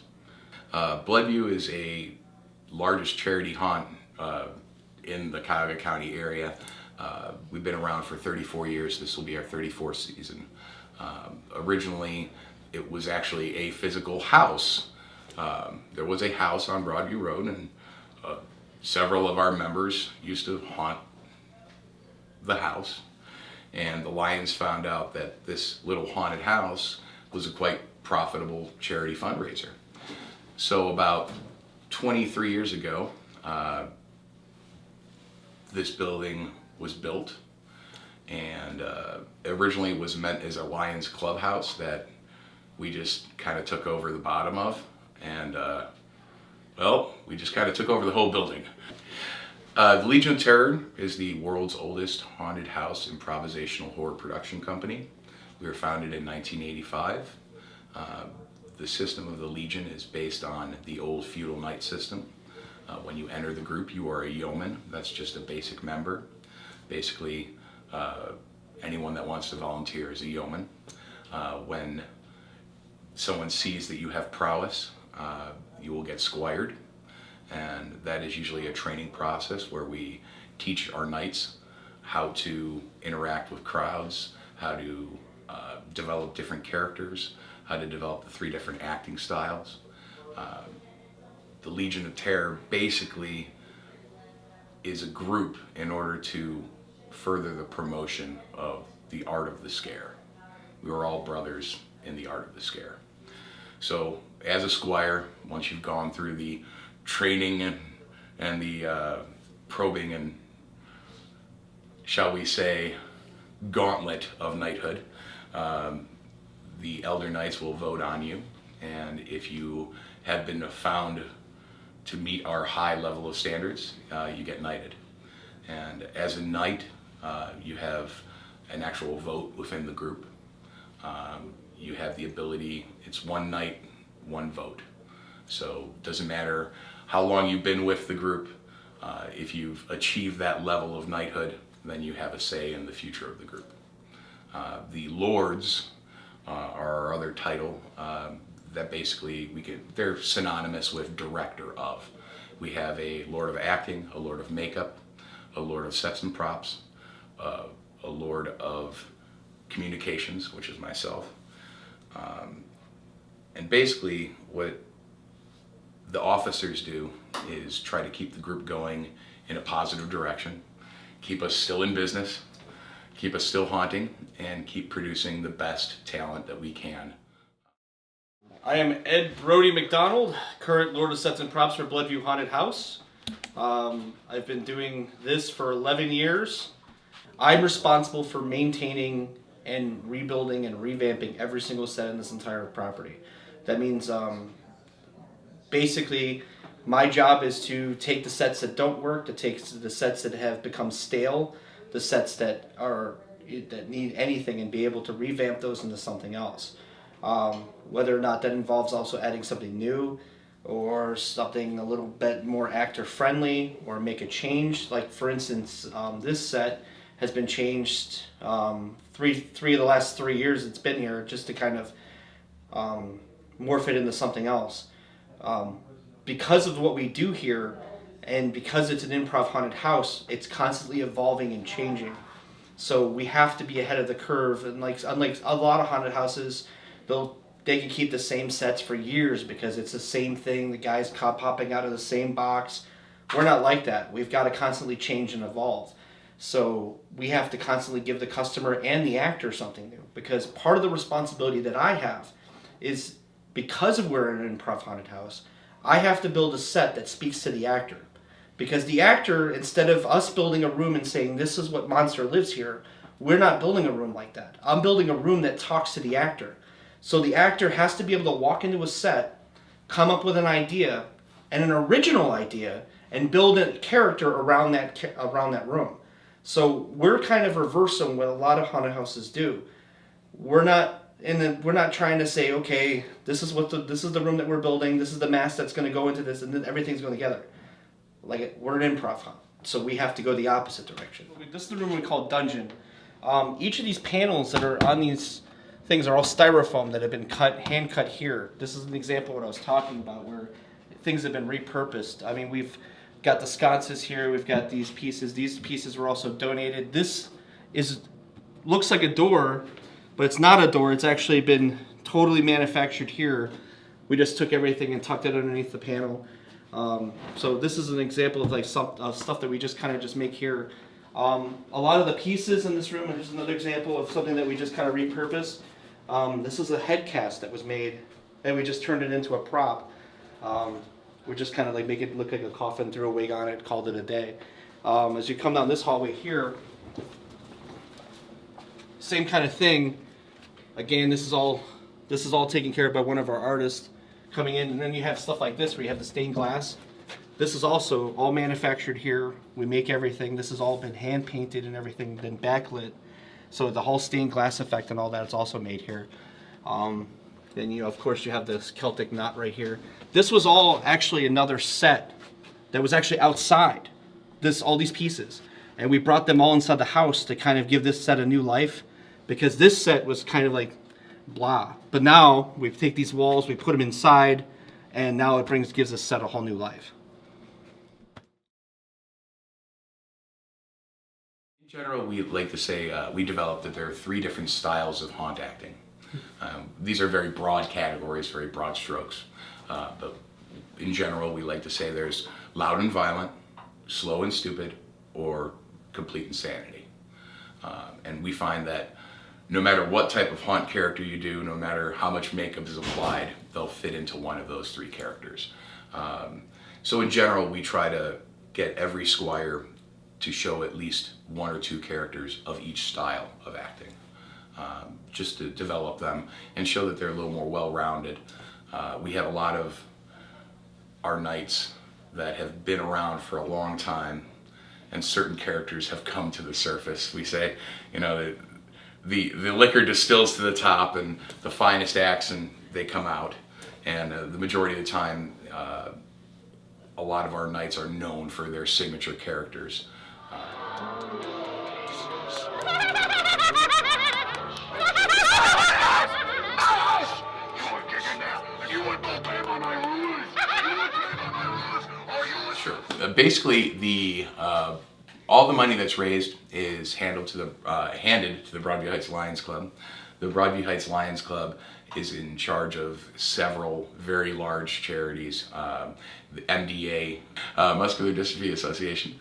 [SPEAKER 18] Bloodview is a largest charity haunt in the Cuyahoga County area. We've been around for 34 years. This will be our 34th season. Originally, it was actually a physical house. There was a house on Broadview Road, and several of our members used to haunt the house. And the Lions found out that this little haunted house was a quite profitable charity fundraiser. So about 23 years ago, this building was built, and originally it was meant as a Lions clubhouse that we just kind of took over the bottom of, and well, we just kind of took over the whole building. The Legion of Terror is the world's oldest haunted house improvisational horror production company. We were founded in 1985. The system of the Legion is based on the old feudal knight system. When you enter the group, you are a yeoman. That's just a basic member. Basically, anyone that wants to volunteer is a yeoman. When someone sees that you have prowess, you will get squired, and that is usually a training process where we teach our knights how to interact with crowds, how to develop different characters, how to develop the 3 different acting styles. The Legion of Terror basically is a group in order to further the promotion of the art of the scare. We were all brothers in the art of the scare. So as a squire, once you've gone through the training and the probing and, shall we say, gauntlet of knighthood, the elder knights will vote on you, and if you have been found to meet our high level of standards, you get knighted. And as a knight, you have an actual vote within the group. You have the ability, it's one knight, one vote. So it doesn't matter how long you've been with the group, if you've achieved that level of knighthood, then you have a say in the future of the group. The lords are our other title that basically they're synonymous with director of. We have a lord of acting, a lord of makeup, a lord of sets and props, a lord of communications, which is myself. And basically what the officers do is try to keep the group going in a positive direction, keep us still in business, keep us still haunting, and keep producing the best talent that we can.
[SPEAKER 19] I am Ed Brody McDonald, current Lord of Sets and Props for Bloodview Haunted House. I've been doing this for 11 years. I'm responsible for maintaining and rebuilding and revamping every single set in this entire property. That means basically my job is to take the sets that don't work, to take the sets that have become stale, the sets that need anything, and be able to revamp those into something else. Whether or not that involves also adding something new or something a little bit more actor friendly, or make a change. Like for instance, this set has been changed three of the last 3 years it's been here, just to kind of morph it into something else. Because of what we do here, and because it's an improv haunted house, it's constantly evolving and changing. So we have to be ahead of the curve. And unlike a lot of haunted houses, they can keep the same sets for years because it's the same thing. The guys popping out of the same box. We're not like that. We've got to constantly change and evolve. So we have to constantly give the customer and the actor something new, because part of the responsibility that I have is, because we're an improv haunted house, I have to build a set that speaks to the actor. Because the actor, instead of us building a room and saying, this is what monster lives here, we're not building a room like that. I'm building a room that talks to the actor. So the actor has to be able to walk into a set, come up with an idea, and an original idea, and build a character around that room. So we're kind of reversing what a lot of haunted houses do. We're not trying to say, okay, this is the room that we're building, this is the mask that's going to go into this, and then everything's going together. Like, we're an improv haunt, so we have to go the opposite direction. This is the room we call Dungeon. Each of these panels that are on these things are all styrofoam that have been hand cut here. This is an example of what I was talking about, where things have been repurposed. I mean, we've got the sconces here, we've got these pieces. These pieces were also donated. This looks like a door, but it's not a door. It's actually been totally manufactured here. We just took everything and tucked it underneath the panel. So this is an example of stuff that we just kind of just make here. A lot of the pieces in this room, and here's another example of something that we just kind of repurposed. This is a head cast that was made, and we just turned it into a prop. We just kind of make it look like a coffin, threw a wig on it, called it a day. As you come down this hallway here, same kind of thing. Again, this is all taken care of by one of our artists coming in, and then you have stuff like this where you have the stained glass. This is also all manufactured here. We make everything. This has all been hand painted and everything, been backlit. So the whole stained glass effect and all that is also made here. Then of course you have this Celtic knot right here. This was all actually another set that was actually outside. All these pieces, and we brought them all inside the house to kind of give this set a new life, because this set was kind of like blah. But now we take these walls, we put them inside, and now it gives this set a whole new life.
[SPEAKER 18] In general, we like to say we developed that there are 3 different styles of haunt acting. These are very broad categories, very broad strokes. But in general, we like to say there's loud and violent, slow and stupid, or complete insanity. And we find that no matter what type of haunt character you do, no matter how much makeup is applied, they'll fit into one of those 3 characters. So in general, we try to get every squire to show at least 1 or 2 characters of each style of acting, just to develop them and show that they're a little more well-rounded. We have a lot of our nights that have been around for a long time, and certain characters have come to the surface. We say, the liquor distills to the top, and the finest acts, and they come out. And the majority of the time, a lot of our nights are known for their signature characters. Sure. Basically, all the money that's raised is handed to the Broadview Heights Lions Club. The Broadview Heights Lions Club is in charge of several very large charities, the MDA, Muscular Dystrophy Association.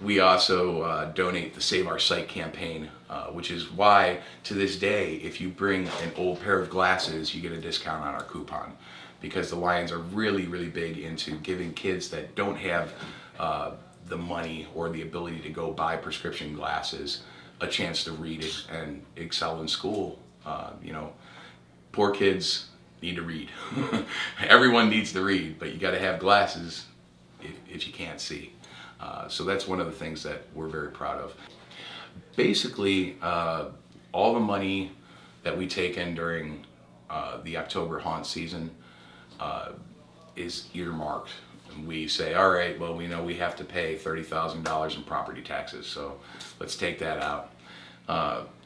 [SPEAKER 18] We also donate the Save Our Sight campaign, which is why, to this day, if you bring an old pair of glasses, you get a discount on our coupon. Because the Lions are really, really big into giving kids that don't have the money or the ability to go buy prescription glasses a chance to read it and excel in school. You know, poor kids need to read. Everyone needs to read, but you got to have glasses if you can't see. So that's one of the things that we're very proud of. Basically, all the money that we take in during the October haunt season is earmarked. And we say, all right, well, we know we have to pay $30,000 in property taxes, so let's take that out.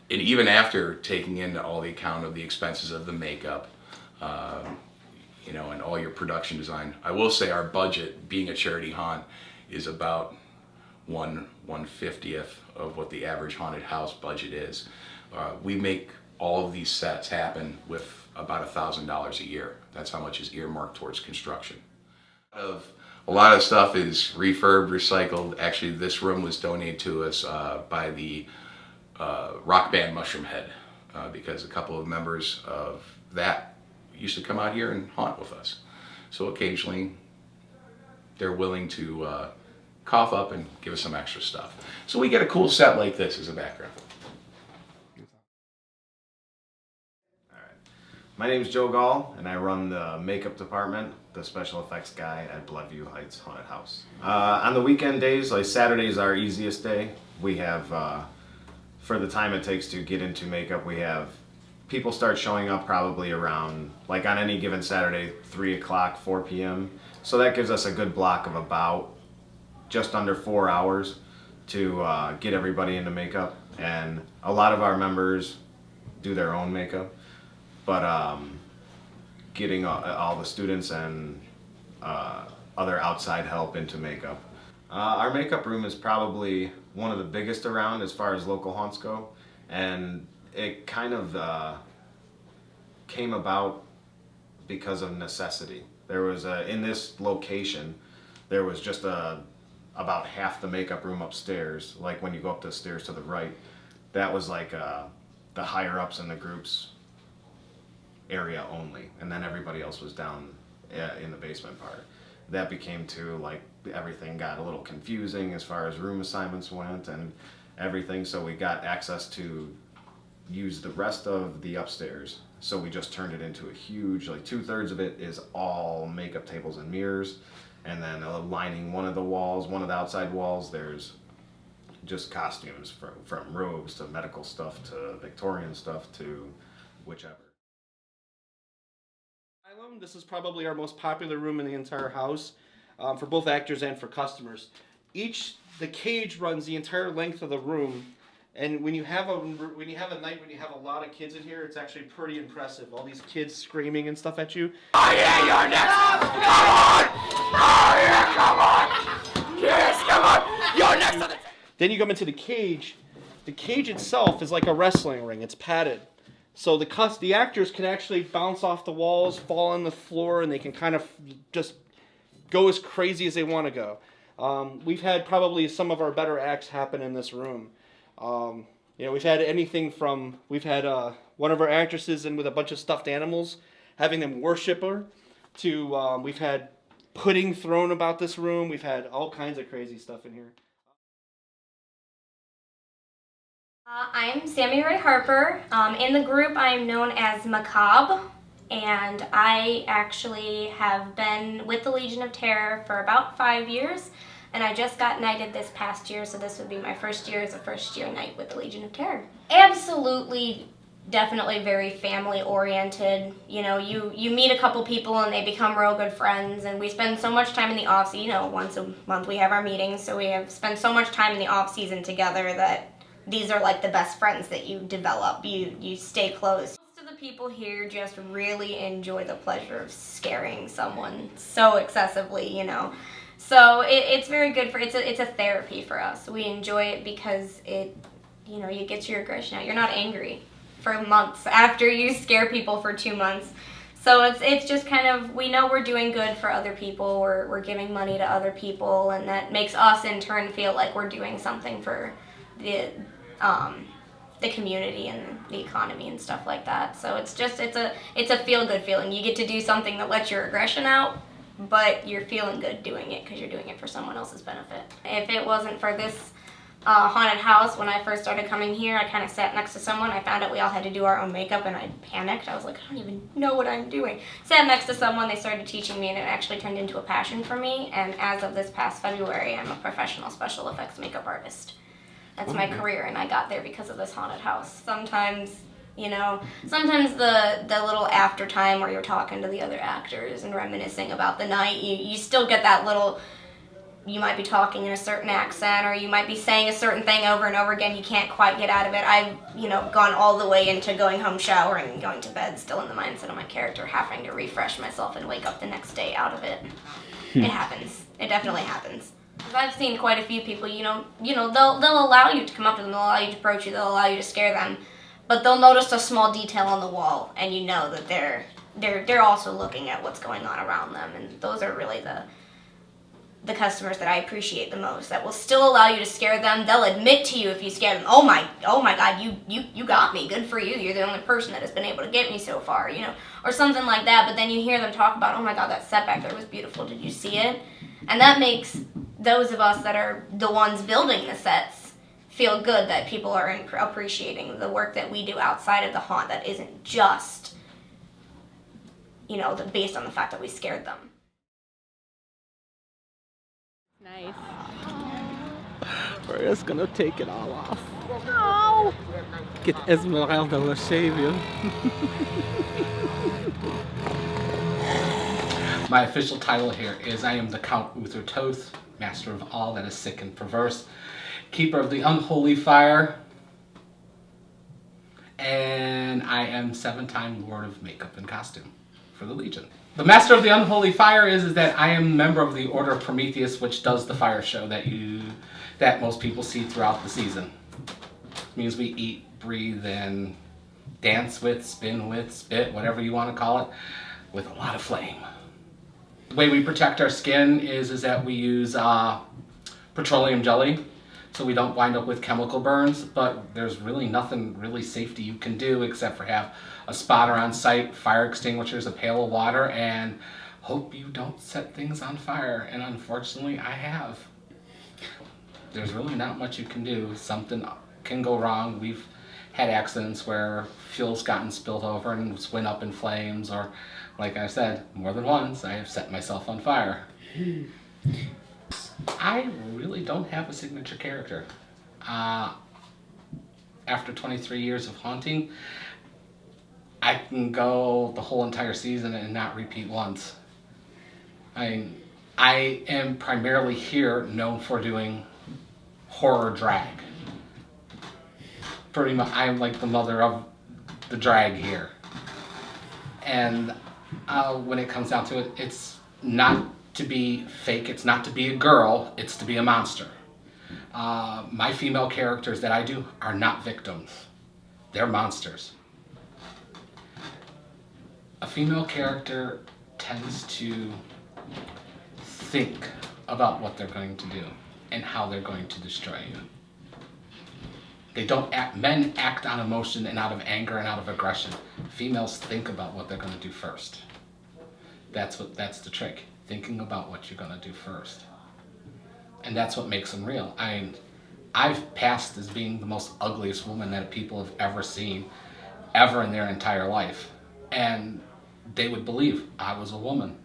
[SPEAKER 18] And even after taking into all the account of the expenses of the makeup, you know, and all your production design, I will say our budget, being a charity haunt, is about 1/150th of what the average haunted house budget is. We make all of these sets happen with about $1,000 a year. That's how much is earmarked towards construction. A lot of stuff is refurbed, recycled. Actually, this room was donated to us by the rock band Mushroom Head, because a couple of members of that used to come out here and haunt with us. So occasionally they're willing to cough up and give us some extra stuff. So we get a cool set like this as a background.
[SPEAKER 20] My name is Joe Gall, and I run the makeup department, the special effects guy at Bloodview Heights Haunted House. On the weekend days, like Saturday is our easiest day. We have, for the time it takes to get into makeup, we have people start showing up probably around, like on any given Saturday, 3 o'clock, 4 p.m. So that gives us a good block of about just under 4 hours to get everybody into makeup. And a lot of our members do their own makeup. But getting all the students and other outside help into makeup. Our makeup room is probably one of the biggest around as far as local haunts go, and it kind of came about because of necessity. There was in this location, there was just about half the makeup room upstairs. Like when you go up the stairs to the right, that was like the higher ups in the groups area only, and then everybody else was down in the basement part. That became to, like, everything got a little confusing as far as room assignments went and everything, so we got access to use the rest of the upstairs. So we just turned it into a huge, like 2/3 of it is all makeup tables and mirrors, and then lining one of the walls, one of the outside walls, there's just costumes from robes to medical stuff to Victorian stuff to whichever.
[SPEAKER 21] This is probably our most popular room in the entire house, for both actors and for customers. The cage runs the entire length of the room, and when you have a night when you have a lot of kids in here, it's actually pretty impressive. All these kids screaming and stuff at you.
[SPEAKER 9] Oh yeah, you're next! Come on! Oh yeah, come on! Yes, come on! You're next on the...
[SPEAKER 21] Then you come into the cage. The cage itself is like a wrestling ring. It's padded. So the actors can actually bounce off the walls, fall on the floor, and they can kind of just go as crazy as they want to go. We've had probably some of our better acts happen in this room. You know, we've had one of our actresses in with a bunch of stuffed animals, having them worship her, to we've had pudding thrown about this room. We've had all kinds of crazy stuff in here.
[SPEAKER 22] I'm Sammy Ray Harper. In the group, I'm known as Macabre, and I actually have been with the Legion of Terror for about 5 years, and I just got knighted this past year, so this would be my first year as a first-year knight with the Legion of Terror. Absolutely, definitely very family-oriented. You know, you meet a couple people and they become real good friends, and we spend so much time in the off-season. You know, once a month we have our meetings, so we have spent so much time in the off-season together that these are like the best friends that you develop. You stay close. Most of the people here just really enjoy the pleasure of scaring someone so excessively, you know. So it's very good it's a therapy for us. We enjoy it because it, you know, you get your aggression out. You're not angry for months after you scare people for 2 months. So it's just kind of, we know we're doing good for other people, we're giving money to other people, and that makes us in turn feel like we're doing something for the community and the economy and stuff like that. So it's a feel-good feeling. You get to do something that lets your aggression out, but you're feeling good doing it because you're doing it for someone else's benefit. If it wasn't for this haunted house, when I first started coming here, I kind of sat next to someone. I found out we all had to do our own makeup, and I panicked. I was like, I don't even know what I'm doing. Sat next to someone, they started teaching me, and it actually turned into a passion for me. And as of this past February, I'm a professional special effects makeup artist. That's my career, and I got there because of this haunted house. Sometimes, the little after time where you're talking to the other actors and reminiscing about the night, you still get that little, you might be talking in a certain accent, or you might be saying a certain thing over and over again, you can't quite get out of it. I've, gone all the way into going home, showering, and going to bed, still in the mindset of my character, having to refresh myself and wake up the next day out of it. It happens. It definitely happens. I've seen quite a few people, they'll allow you to come up to them, they'll allow you to approach you, they'll allow you to scare them, but they'll notice a small detail on the wall, and you know that they're also looking at what's going on around them, and those are really the customers that I appreciate the most, that will still allow you to scare them. They'll admit to you if you scare them, oh my God, you got me, good for you, you're the only person that has been able to get me so far, or something like that. But then you hear them talk about, oh my God, that set back there was beautiful, did you see it? And that makes those of us that are the ones building the sets feel good, that people are appreciating the work that we do outside of the haunt, that isn't just, based on the fact that we scared them.
[SPEAKER 13] Nice.
[SPEAKER 21] We're just gonna take it all off.
[SPEAKER 13] No.
[SPEAKER 21] Get Esmeralda will shave you.
[SPEAKER 1] My official title here is I am the Count Uther Toth, master of all that is sick and perverse, keeper of the unholy fire, and I am 7-time Lord of Makeup and Costume for the Legion. The Master of the Unholy Fire is that I am a member of the Order of Prometheus, which does the fire show that most people see throughout the season. It means we eat, breathe, and dance with, spin with, spit, whatever you want to call it, with a lot of flame. The way we protect our skin is that we use petroleum jelly, so we don't wind up with chemical burns, but there's really nothing really safety you can do except for have a spotter on site, fire extinguishers, a pail of water, and hope you don't set things on fire. And unfortunately, I have. There's really not much you can do. Something can go wrong. We've had accidents where fuel's gotten spilled over and it's went up in flames, or like I said, more than once, I have set myself on fire. I really don't have a signature character. After 23 years of haunting, I can go the whole entire season and not repeat once. I am primarily here known for doing horror drag. Pretty much, I'm like the mother of the drag here. And when it comes down to it, it's not to be fake, it's not to be a girl, it's to be a monster. My female characters that I do are not victims, they're monsters. A female character tends to think about what they're going to do and how they're going to destroy you. They don't act, men act on emotion and out of anger and out of aggression. Females think about what they're going to do first. That's the trick, thinking about what you're going to do first. And that's what makes them real. I've passed as being the most ugliest woman that people have ever seen, ever in their entire life. And they would believe I was a woman.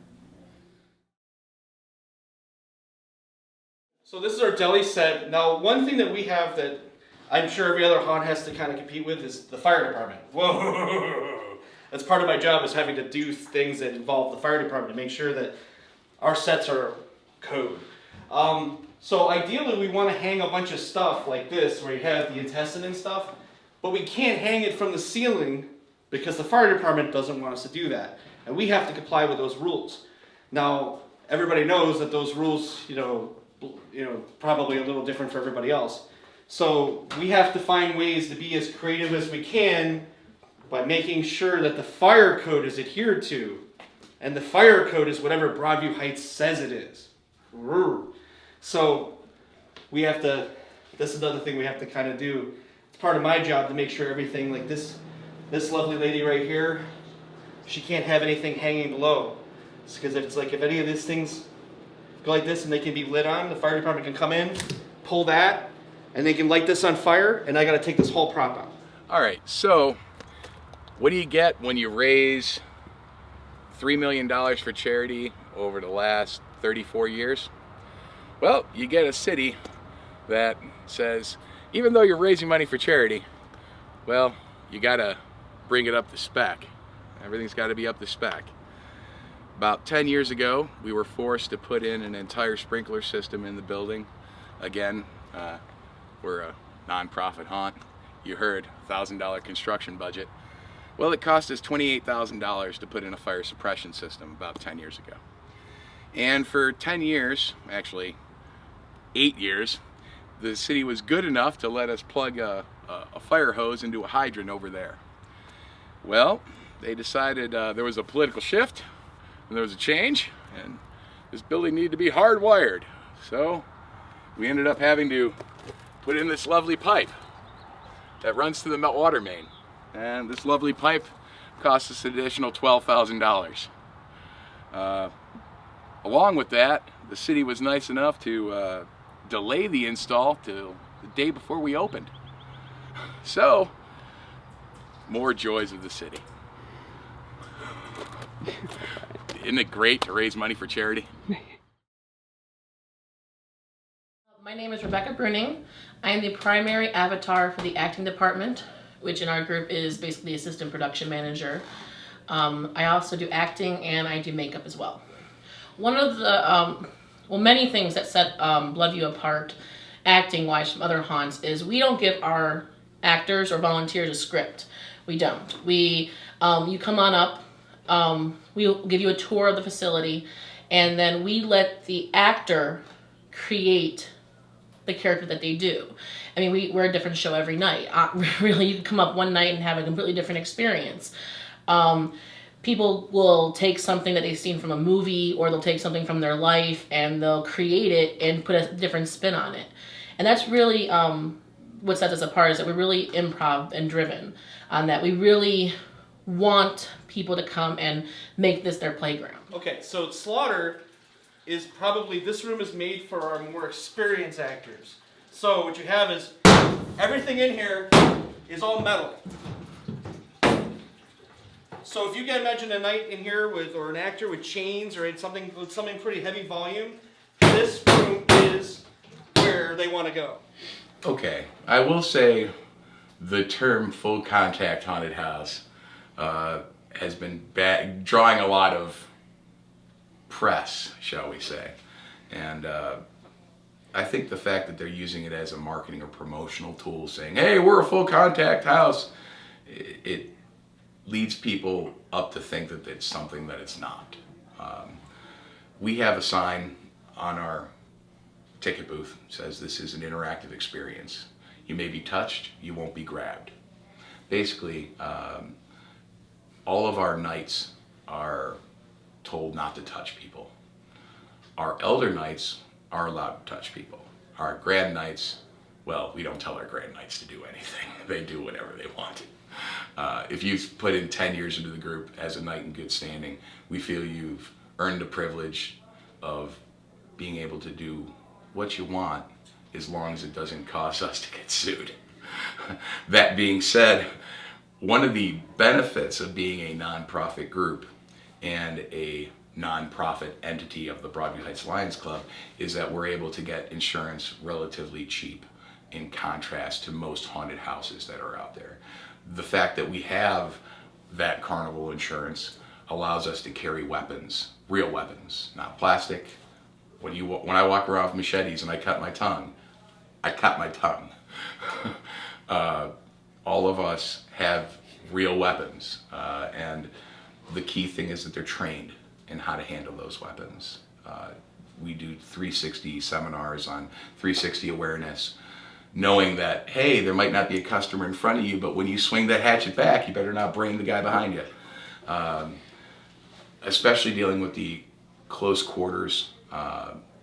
[SPEAKER 21] So this is our deli set. Now, one thing that we have that I'm sure every other haunt has to kind of compete with is the fire department. Whoa! That's part of my job, is having to do things that involve the fire department to make sure that our sets are code. So ideally we want to hang a bunch of stuff like this, where you have the intestine and stuff, but we can't hang it from the ceiling because the fire department doesn't want us to do that. And we have to comply with those rules. Now, everybody knows that those rules, probably a little different for everybody else. So we have to find ways to be as creative as we can by making sure that the fire code is adhered to. And the fire code is whatever Broadview Heights says it is. So we have to, this is another thing we have to kind of do. It's part of my job to make sure everything, like this lovely lady right here, she can't have anything hanging below. Because if any of these things go like this and they can be lit on, the fire department can come in, pull that, and they can light this on fire, and I gotta take this whole prop out.
[SPEAKER 3] All right, so what do you get when you raise $3 million for charity over the last 34 years? Well, you get a city that says, even though you're raising money for charity, well, you gotta bring it up to spec. Everything's gotta be up to spec. About 10 years ago, we were forced to put in an entire sprinkler system in the building. Again, we're a non-profit haunt. You heard, $1,000 construction budget. Well, it cost us $28,000 to put in a fire suppression system about 10 years ago. And for 10 years, actually 8 years, the city was good enough to let us plug a fire hose into a hydrant over there. Well, they decided there was a political shift and there was a change, and this building needed to be hardwired. So we ended up having to put in this lovely pipe that runs to the water main. And this lovely pipe cost us an additional $12,000. Along with that, the city was nice enough to delay the install till the day before we opened. So, more joys of the city. Isn't it great to raise money for charity?
[SPEAKER 4] My name is Rebecca Bruning. I am the primary avatar for the acting department, which in our group is basically assistant production manager. I also do acting and I do makeup as well. One of the, many things that set Bloodview apart acting-wise from other haunts is we don't give our actors or volunteers a script. We don't. You come on up, we'll give you a tour of the facility, and then we let the actor create the character that they do. I mean, we're a different show every night. Really, you can come up one night and have a completely different experience. People will take something that they've seen from a movie, or they'll take something from their life and they'll create it and put a different spin on it. And that's really what sets us apart, is that we're really improv and driven on that. We really want people to come and make this their playground.
[SPEAKER 21] Okay, so Slaughter is probably, this room is made for our more experienced actors. So what you have is, everything in here is all metal. So if you can imagine a night in here with, or an actor with chains or something with something pretty heavy volume, this room is where they want to go.
[SPEAKER 3] Okay, I will say the term full contact haunted house has been drawing a lot of press, shall we say. And I think the fact that they're using it as a marketing or promotional tool, saying, hey, we're a full contact house, it leads people up to think that it's something that it's not. We have a sign on our ticket booth that says this is an interactive experience. You may be touched, you won't be grabbed. Basically, all of our knights are told not to touch people. Our elder knights are allowed to touch people. Our grand knights, well, we don't tell our grand knights to do anything. They do whatever they want. If you've put in 10 years into the group as a knight in good standing, we feel you've earned the privilege of being able to do what you want, as long as it doesn't cause us to get sued. That being said, one of the benefits of being a nonprofit group and a nonprofit entity of the Broadview Heights Lions Club is that we're able to get insurance relatively cheap, in contrast to most haunted houses that are out there. The fact that we have that carnival insurance allows us to carry weapons, real weapons, not plastic. When I walk around with machetes and I cut my tongue, I cut my tongue. All of us have real weapons, and the key thing is that they're trained in how to handle those weapons. We do 360 seminars on 360 awareness, knowing that, hey, there might not be a customer in front of you, but when you swing that hatchet back, you better not brain the guy behind you. Especially dealing with the close quarters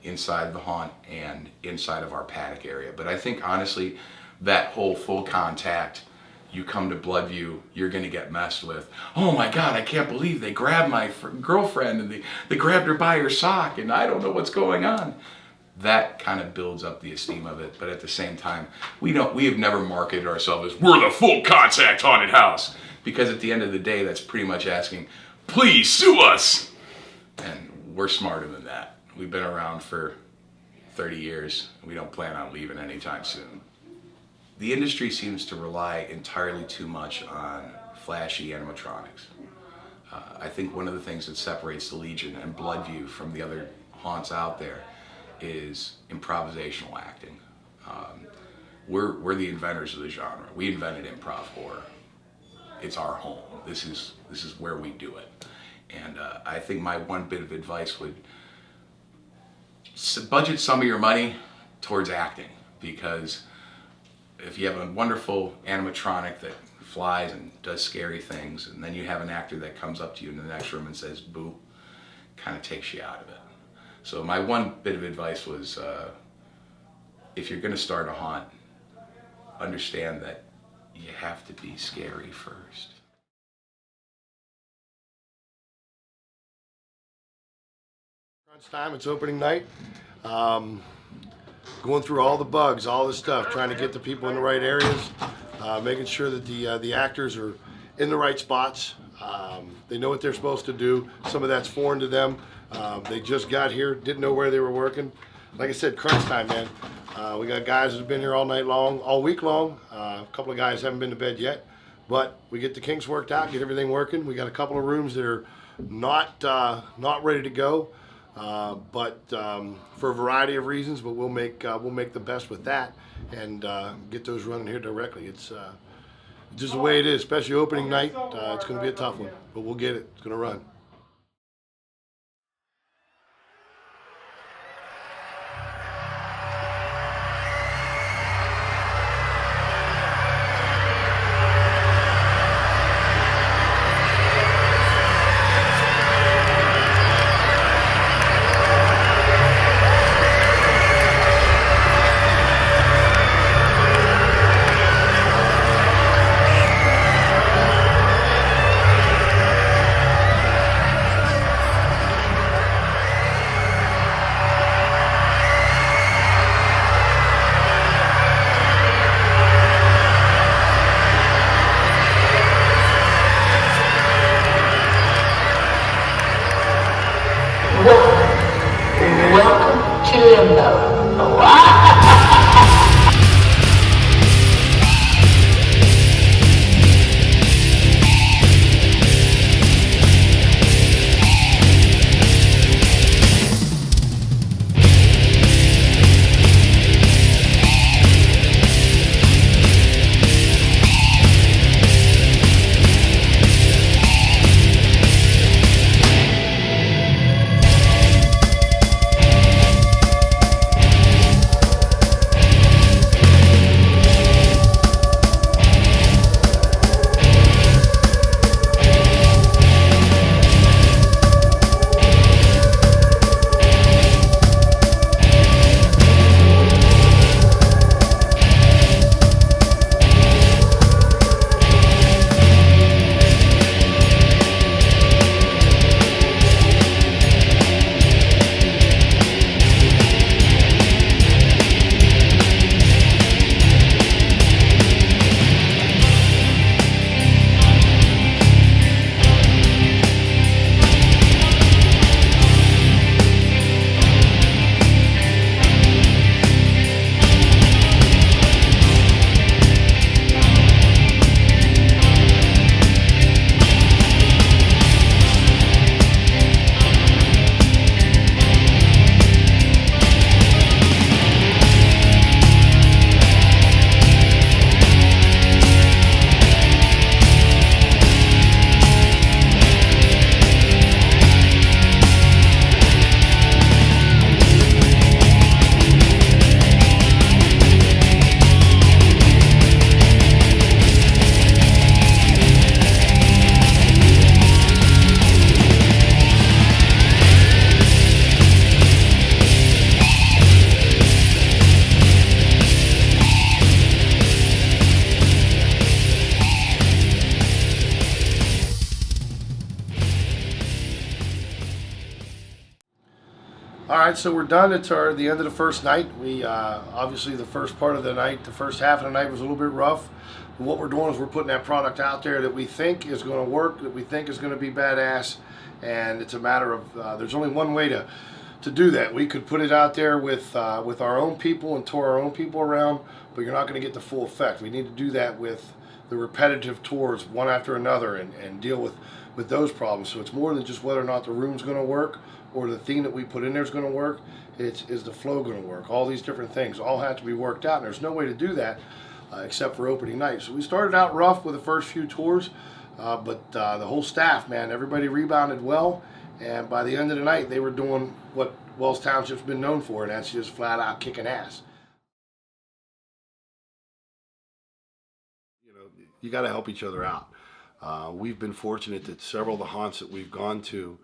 [SPEAKER 3] inside the haunt and inside of our paddock area. But I think honestly, that whole full contact, you come to Bloodview, you're gonna get messed with. Oh my God, I can't believe they grabbed my girlfriend and they grabbed her by her sock and I don't know what's going on. That kind of builds up the esteem of it. But at the same time, we have never marketed ourselves as, we're the full contact haunted house. Because at the end of the day, that's pretty much asking, please sue us. And we're smarter than that. We've been around for 30 years. We don't plan on leaving anytime soon. The industry seems to rely entirely too much on flashy animatronics. I think one of the things that separates the Legion and Bloodview from the other haunts out there is improvisational acting. We're the inventors of the genre. We invented improv horror. It's our home. This is where we do it. And I think my one bit of advice would budget some of your money towards acting, because if you have a wonderful animatronic that flies and does scary things, and then you have an actor that comes up to you in the next room and says boo, kind of takes you out of it. So my one bit of advice was, if you're going to start a haunt, understand that you have to be scary first.
[SPEAKER 2] Crunch time, it's opening night. Going through all the bugs, all this stuff, trying to get the people in the right areas, making sure that the actors are in the right spots. They know what they're supposed to do. Some of that's foreign to them. They just got here, didn't know where they were working. Like I said, crunch time, man. We got guys that have been here all night long, all week long. A couple of guys haven't been to bed yet, but we get the kinks worked out, get everything working. We got a couple of rooms that are not ready to go, but for a variety of reasons. But we'll make the best with that and get those running here directly. It's just the way it is, especially opening night. It's going to be a tough one, but we'll get it. It's going to run. right, so we're done. It's the end of the first night. We obviously the first part of the night, the first half of the night was a little bit rough. But what we're doing is we're putting that product out there that we think is going to work, that we think is going to be badass, and it's a matter of there's only one way to do that. We could put it out there with our own people and tour our own people around, but you're not going to get the full effect. We need to do that with the repetitive tours one after another and deal with those problems. So it's more than just whether or not the room's going to work or the theme that we put in there is going to work. Is the flow going to work? All these different things all have to be worked out, and there's no way to do that except for opening night. So we started out rough with the first few tours, but the whole staff, man, everybody rebounded well, and by the end of the night they were doing what Wells Township's been known for, and that's just flat out kicking ass. You know, you got to help each other out. We've been fortunate that several of the haunts that we've gone to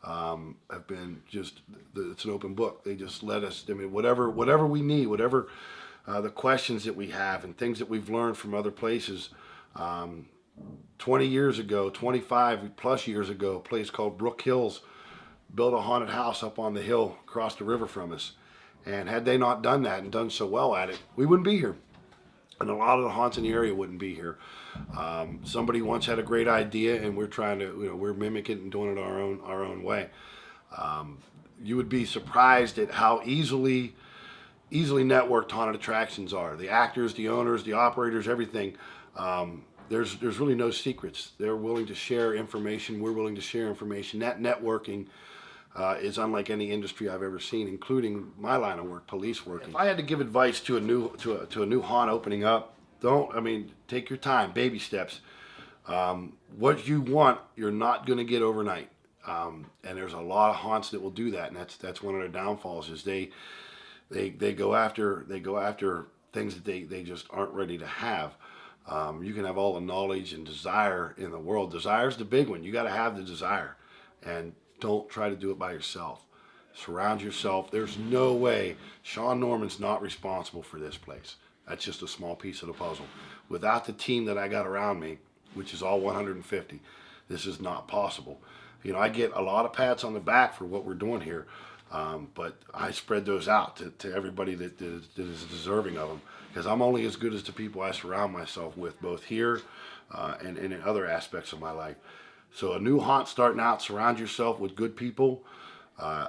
[SPEAKER 2] have been just, it's an open book. They just let us, I mean, whatever we need, whatever the questions that we have and things that we've learned from other places. 20 years ago, 25 plus years ago, a place called Brook Hills built a haunted house up on the hill across the river from us. And had they not done that and done so well at it, we wouldn't be here. And a lot of the haunts in the area wouldn't be here. Somebody once had a great idea, and we're trying to, you know, we're mimicking it and doing it our own way. You would be surprised at how easily networked haunted attractions are. The actors, the owners, the operators, everything. There's really no secrets. They're willing to share information. We're willing to share information. That networking is unlike any industry I've ever seen, including my line of work, police working. If I had to give advice to a new haunt opening up, take your time, baby steps. What you want, you're not going to get overnight. And there's a lot of haunts that will do that, and that's one of their downfalls. Is they go after things that they just aren't ready to have. You can have all the knowledge and desire in the world. Desire's the big one. You got to have the desire, and don't try to do it by yourself. Surround yourself. There's no way Sean Norman's not responsible for this place. That's just a small piece of the puzzle. Without the team that I got around me, which is all 150, this is not possible. You know, I get a lot of pats on the back for what we're doing here, but I spread those out to everybody that is deserving of them, because I'm only as good as the people I surround myself with, both here and in other aspects of my life. So a new haunt starting out, surround yourself with good people,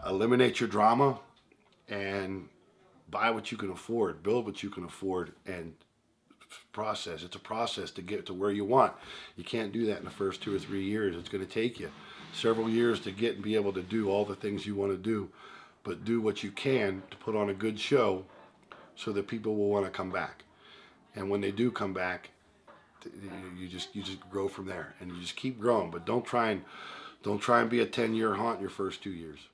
[SPEAKER 2] eliminate your drama, and buy what you can afford, build what you can afford, and process. It's a process to get to where you want. You can't do that in the first 2 or 3 years. It's going to take you several years to get and be able to do all the things you want to do, but do what you can to put on a good show so that people will want to come back. And when they do come back, you just grow from there, and you just keep growing. But don't try and be a 10-year haunt in your first 2 years.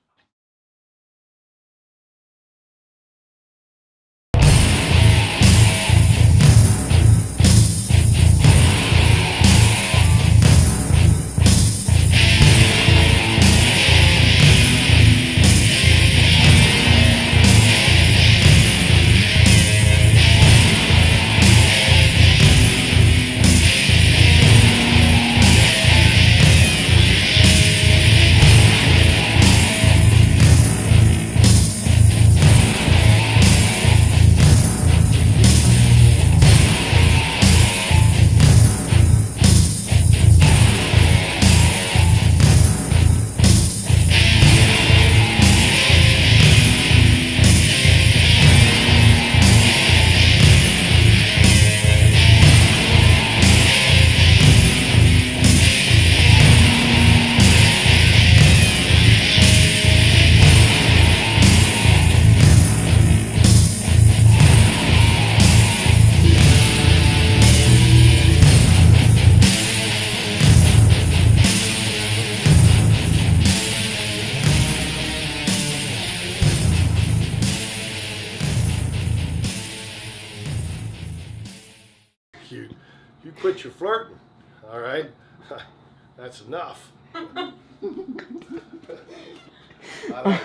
[SPEAKER 2] You quit your flirting, all right? That's enough. I like